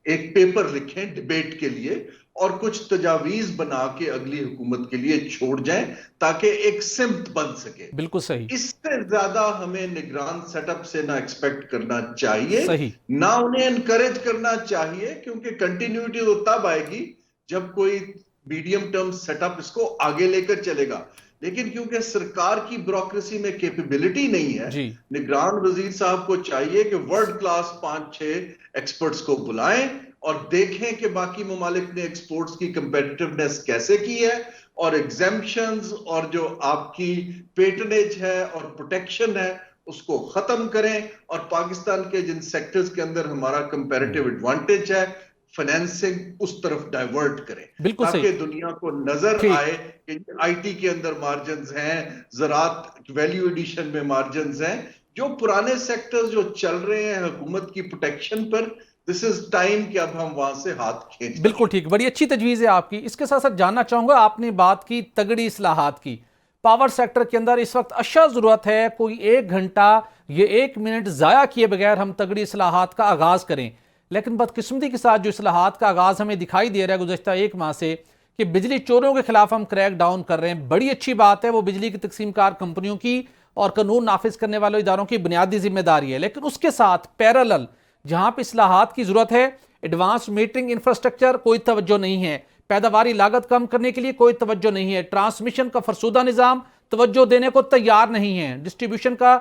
एक पेपर लिखें डिबेट के लिए और कुछ तजावीज बना के अगली हुकूमत के लिए छोड़ जाएं ताकि एक सिम्त बन सके। बिल्कुल सही। इससे ज्यादा हमें निगरान सेटअप से ना एक्सपेक्ट करना चाहिए, सही। ना उन्हें एनकरेज करना चाहिए, क्योंकि कंटिन्यूटी तो तब आएगी जब कोई मीडियम टर्म सेटअप इसको आगे लेकर चलेगा। लेकिन क्योंकि सरकार की ब्यूरोक्रेसी में कैपेबिलिटी नहीं है, निगरान वजीर साहब को चाहिए कि वर्ल्ड क्लास 5-6 एक्सपर्ट्स को बुलाएं और देखें कि बाकी ममालिक ने एक्सपोर्ट्स की कंपेटिटिवनेस कैसे की है और एग्जेम्पशंस और जो आपकी पेटनेज है और प्रोटेक्शन है उसको खत्म करें और पाकिस्तान के जिन सेक्टर्स के अंदर हमारा कंपैरेटिव एडवांटेज है फाइनेंसिंग उस तरफ डाइवर्ट करें ताकि दुनिया को नजर आए कि आईटी के अंदर मार्जिन्स हैं, ज़राअत वैल्यू एडिशन में मार्जिन्स हैं, जो पुराने सेक्टर्स जो चल रहे हैं हुकूमत की प्रोटेक्शन पर, दिस इज टाइम कि अब हम वहां से हाथ खींच बिल्कुल ठीक, बड़ी अच्छी तजवीज़ है आपकी। इसके साथ साथ जानना चाहूंगा, आपने बात की तगड़ी इस्लाहात की। पावर सेक्टर के अंदर इस वक्त अशा ज़रूरत है कोई 1 घंटा ये 1 मिनट ज़ाया किए बगैर हम तगड़ी इस्लाहात का आगाज़ करें। लेकिन बदकिस्मती के साथ जो इस्लाहात का आगाज़ हमें दिखाई दे रहा है गुज़श्ता 1 माह से कि बिजली चोरों के खिलाफ हम क्रैक डाउन कर रहे हैं, बड़ी अच्छी बात है, वो बिजली की तकसीमकार कंपनियों की और कानून नाफिज करने वाले इदारों की बुनियादी जिम्मेदारी है। लेकिन उसके साथ पैरेलल जहां पर इस्लाहात की ज़रूरत है, एडवांस मीटरिंग इंफ्रास्ट्रक्चर कोई तवज्जो नहीं है, पैदावारी लागत कम करने के लिए कोई तवज्जो नहीं है, ट्रांसमिशन का फरसूदा निज़ाम तवज्जो देने को तैयार नहीं है, डिस्ट्रीब्यूशन का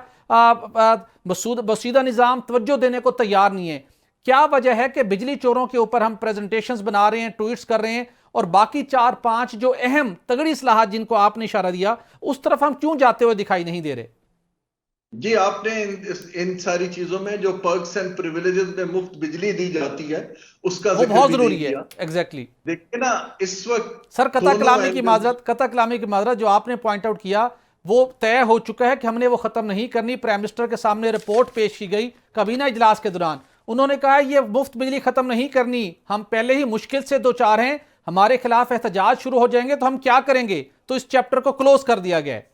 बसीदा निज़ाम तवज्जो देने को तैयार नहीं है। क्या वजह है कि बिजली चोरों के ऊपर हम प्रेजेंटेशंस बना रहे हैं, ट्वीट्स कर रहे हैं, और बाकी 4-5 जो अहम तगड़ी इस्लाहात जिनको आपने इशारा दिया उस तरफ हम क्यों जाते हुए दिखाई नहीं दे रहे? जी, आपने इन सारी चीजों में जो पर्क्स एंड प्रिविलेजेस में मुफ्त बिजली दी जाती है उसका वो जिक्र बहुत भी जरूरी नहीं है। किया। एग्जैक्टली देखिए ना, इस वक्त सर, कता कलामी की माजरत जो आपने पॉइंट आउट किया वो तय हो चुका है कि हमने वो खत्म नहीं करनी। प्राइम मिनिस्टर के सामने रिपोर्ट पेश की गई काबीना इजलास के दौरान, उन्होंने कहा ये मुफ्त बिजली खत्म नहीं करनी, हम पहले ही मुश्किल से 2-4 हैं, हमारे खिलाफ एहतजाज शुरू हो जाएंगे तो हम क्या करेंगे, तो इस चैप्टर को क्लोज कर दिया गया है।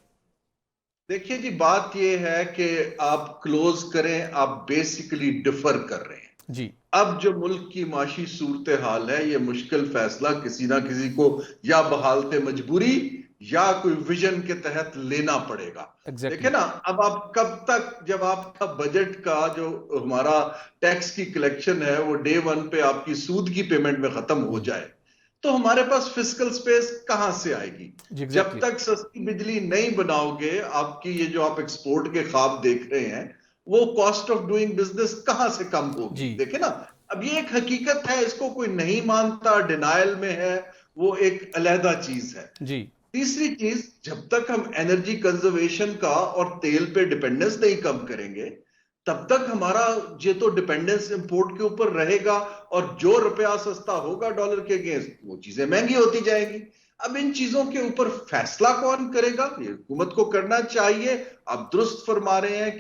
देखिए जी, बात यह है कि आप क्लोज करें, आप बेसिकली डिफर कर रहे हैं जी। अब जो मुल्क की माशी सूरत हाल है, ये मुश्किल फैसला किसी ना किसी को या बहालते मजबूरी या कोई विजन के तहत लेना पड़ेगा। देखिए ना, अब आप कब तक, जब आपका बजट का जो हमारा टैक्स की कलेक्शन है वो डे 1 पे आपकी सूद की पेमेंट में खत्म हो जाए, तो हमारे पास फिस्कल स्पेस कहां से आएगी? जब तक सस्ती बिजली नहीं बनाओगे, आपकी ये जो आप एक्सपोर्ट के ख्वाब देख रहे हैं, वो कॉस्ट ऑफ डूइंग बिजनेस कहां से कम होगी? देखिए ना, अब ये एक हकीकत है, इसको कोई नहीं मानता, डिनायल में है, वो एक अलहदा चीज है जी। तीसरी चीज, जब तक हम एनर्जी कंजर्वेशन का और तेल पे डिपेंडेंस नहीं कम करेंगे, तब तक हमारा ये तो डिपेंडेंस इंपोर्ट के ऊपर रहेगा, और जो रुपया सस्ता होगा डॉलर के अगेंस्ट, वो चीजें महंगी होती जाएंगी। अब इन चीजों के ऊपर फैसला कौन करेगा? ये हुकूमत को करना चाहिए। आप दुरुस्त फरमा रहे हैं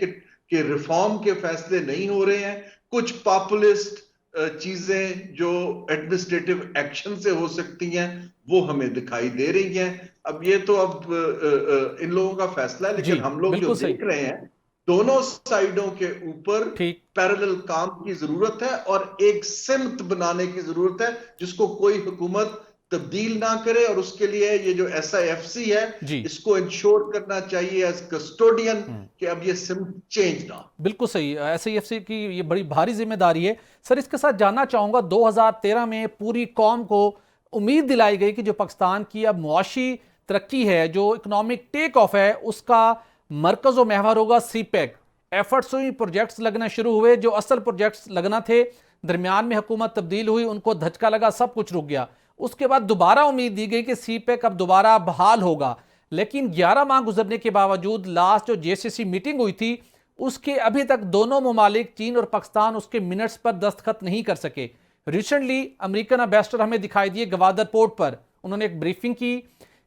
कि रिफॉर्म के फैसले नहीं हो रहे हैं, कुछ पॉपुलिस्ट चीजें जो एडमिनिस्ट्रेटिव एक्शन से हो सकती हैं वो हमें दिखाई दे रही हैं। अब ये तो अब इन लोगों का फैसला है, लेकिन हम लोग जो देख रहे हैं, दोनों साइडों के ऊपर पैरेलल काम की जरूरत है और एक सिमत बनाने की जरूरत है जिसको कोई हुकूमत तब्दील ना करे, और उसके लिए ये जो SIFC है इसको इंश्योर करना चाहिए एज कस्टोडियन कि अब ये सिमत चेंज ना। बिल्कुल सही, SIFC की ये बड़ी भारी जिम्मेदारी है। सर, इसके साथ जानना चाहूंगा, 2013 में पूरी कौम को उम्मीद दिलाई गई कि जो पाकिस्तान की अब मुआशी तरक्की है, जो इकोनॉमिक टेक ऑफ है, उसका मरकज व महवर होगा CPEC। एफर्ट्स हुई, प्रोजेक्ट्स लगना शुरू हुए, जो असल प्रोजेक्ट्स लगना थे, दरमियान में हुकूमत तब्दील हुई, उनको धचका लगा, सब कुछ रुक गया। उसके बाद दोबारा उम्मीद दी गई कि CPEC अब दोबारा बहाल होगा, लेकिन 11 माह गुजरने के बावजूद लास्ट जो JCC मीटिंग हुई थी उसके अभी तक दोनों ममालिक चीन और पाकिस्तान उसके मिनट्स पर दस्तखत नहीं कर सके। रिसेंटली अमेरिकन एम्बेसडर हमें दिखाई दिए गवादर पोर्ट पर, उन्होंने एक ब्रीफिंग की।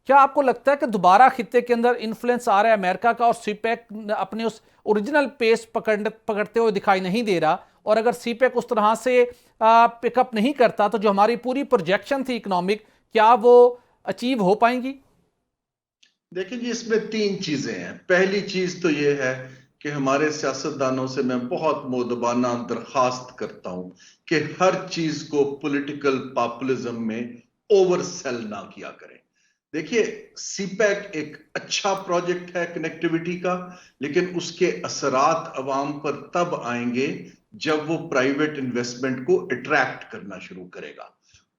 क्या आपको लगता है कि दोबारा खित्ते के अंदर इन्फ्लुएंस आ रहा है अमेरिका का और CPEC अपने उस ओरिजिनल पेस पकड़ते हुए दिखाई नहीं दे रहा? और अगर CPEC उस तरह से पिकअप नहीं करता तो जो हमारी पूरी प्रोजेक्शन थी इकोनॉमिक, क्या वो अचीव हो पाएंगी? देखिए जी, इसमें 3 चीजें हैं। पहली चीज तो ये है कि हमारे सियासतदानों से मैं बहुत मोदबाना दरखास्त करता हूं कि हर चीज को पॉलिटिकल पॉपुलिज्म में ओवर सेल ना किया करें। देखिए, CPEC एक अच्छा प्रोजेक्ट है कनेक्टिविटी का, लेकिन उसके असरात अवाम पर तब आएंगे जब वो प्राइवेट इन्वेस्टमेंट को अट्रैक्ट करना शुरू करेगा।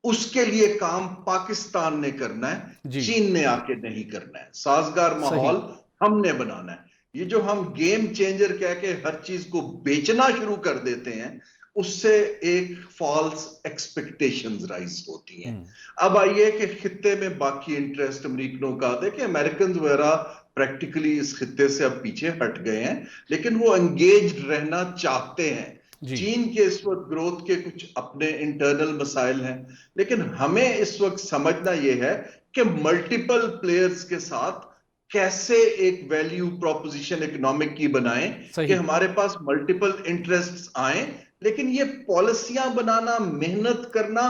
उसके लिए काम पाकिस्तान ने करना है, चीन ने आके नहीं करना है। साजगार माहौल हमने बनाना है। ये जो हम गेम चेंजर कह के हर चीज को बेचना शुरू कर देते हैं, उससे एक फॉल्स एक्सपेक्टेशंस राइज होती हैं। अब आइए कि खित्ते में बाकी इंटरेस्ट अमेरिकनों का, देखिए अमेरिकन वगैरह प्रैक्टिकली इस खित्ते से अब पीछे हट गए हैं, लेकिन वो एंगेज्ड रहना चाहते हैं। चीन के इस वक्त ग्रोथ के कुछ अपने इंटरनल मसाइल हैं, लेकिन हमें इस वक्त समझना यह है कि मल्टीपल प्लेयर्स के साथ कैसे एक वैल्यू प्रोपोजिशन इकोनॉमिक की बनाएं सही। कि हमारे पास मल्टीपल इंटरेस्ट्स आए, लेकिन ये पॉलिसियां बनाना, मेहनत करना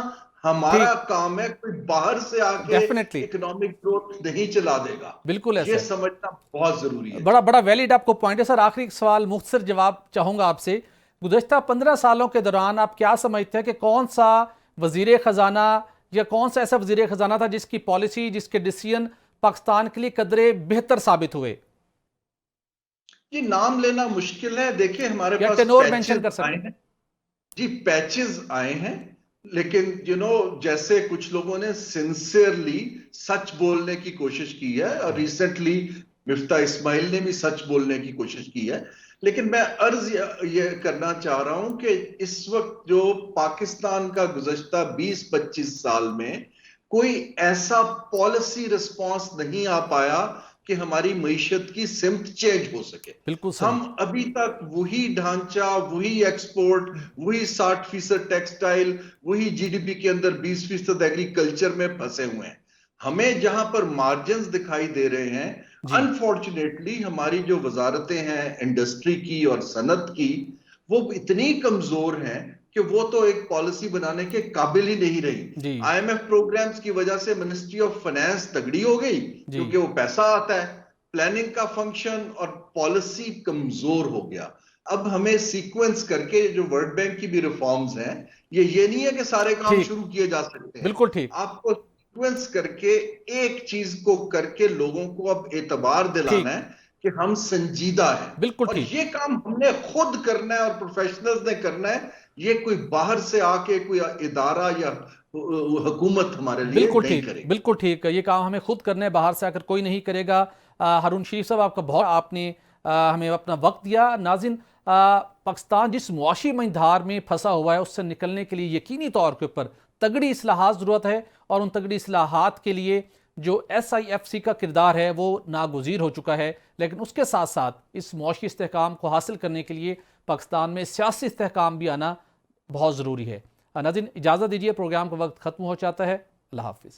हमारा काम है। कोई बाहर से आके डेफिनेटली, इकोनॉमिक ग्रोथ नहीं चला देगा। बिल्कुल ऐसा ये है। समझना बहुत जरूरी है। बड़ा बड़ा वैलिड आपको पॉइंट है सर। आखिरी सवाल, मुख्तसर जवाब चाहूंगा आपसे। गुज़श्ता 15 सालों के दौरान आप क्या समझते हैं कि कौन सा वजीर खजाना या कौन सा ऐसा वजीर खजाना था जिसकी पॉलिसी, जिसके डिसीजन पाकिस्तान के लिए कदरे बेहतर साबित हुए? ये नाम लेना मुश्किल है। देखिए हमारे या पास टेनोर मेंशन कर पैचेस आए सकते हैं? हैं जी, पैचेस आए हैं, लेकिन जैसे कुछ लोगों ने सिंसियरली सच बोलने की कोशिश की है, और रिसेंटली मिफ्ता इस्माइल ने भी सच बोलने की कोशिश की है। लेकिन मैं अर्ज ये करना चाह रहा हूं कि इस वक्त जो पाकिस्तान का गुज़श्ता 20-25 साल में कोई ऐसा पॉलिसी रिस्पॉन्स नहीं आ पाया कि हमारी मईशत की सिमत चेंज हो सके। बिल्कुल सही। हम अभी तक वही ढांचा, वही एक्सपोर्ट, वही 60% टेक्सटाइल, वही जीडीपी के अंदर 20% एग्रीकल्चर में फंसे हुए हैं। हमें जहां पर मार्जिन्स दिखाई दे रहे हैं, जी। अनफॉर्चुनेटली हमारी जो वजारतें हैं इंडस्ट्री की और सनत की, वो इतनी कमजोर हैं कि वो तो एक पॉलिसी बनाने के काबिल ही नहीं रही। जी आईएमएफ प्रोग्राम्स की वजह से मिनिस्ट्री ऑफ फाइनेंस तगड़ी हो गई जी। क्योंकि वो पैसा आता है, प्लानिंग का फंक्शन और पॉलिसी कमजोर हो गया। अब हमें सीक्वेंस करके, जो वर्ल्ड बैंक की भी रिफॉर्म्स हैं, ये नहीं है कि सारे काम ठीक, शुरू किए जा सकते हैं। बिल्कुल ठीक। आपको सीक्वेंस करके एक चीज को करके लोगों को अब एतबार दिलाना ठीक, है कि हम संजीदा हैं, बिल्कुल और ठीक। ये काम हमने खुद करना है और प्रोफेशनल्स ने करना है। ये कोई बाहर से आके कोई इदारा या हुकूमत हमारे लिए बिल्कुल नहीं ठीक, करेगी। बिल्कुल ठीक। ये काम हमें खुद करना है, बाहर से आकर कोई नहीं करेगा। हारून शरीफ साहब, आपका बहुत, आपने हमें अपना वक्त दिया। नाज़रीन, पाकिस्तान जिस मुआशी मंझधार में फंसा हुआ है उससे निकलने के लिए यकीनी तौर के ऊपर तगड़ी इस्लाहात ज़रूरत है, और उन तगड़ी इस्लाहात के लिए जो SIFC का किरदार है वो नागुज़ीर हो चुका है। लेकिन उसके साथ साथ इस मुआशी इस्तेहकाम को हासिल करने के लिए पाकिस्तान में सियासी इस्तेहकाम भी आना बहुत ज़रूरी है। नाज़रीन, इजाज़त दीजिए, प्रोग्राम का वक्त ख़त्म हो जाता है। अल्लाह हाफ़िज़।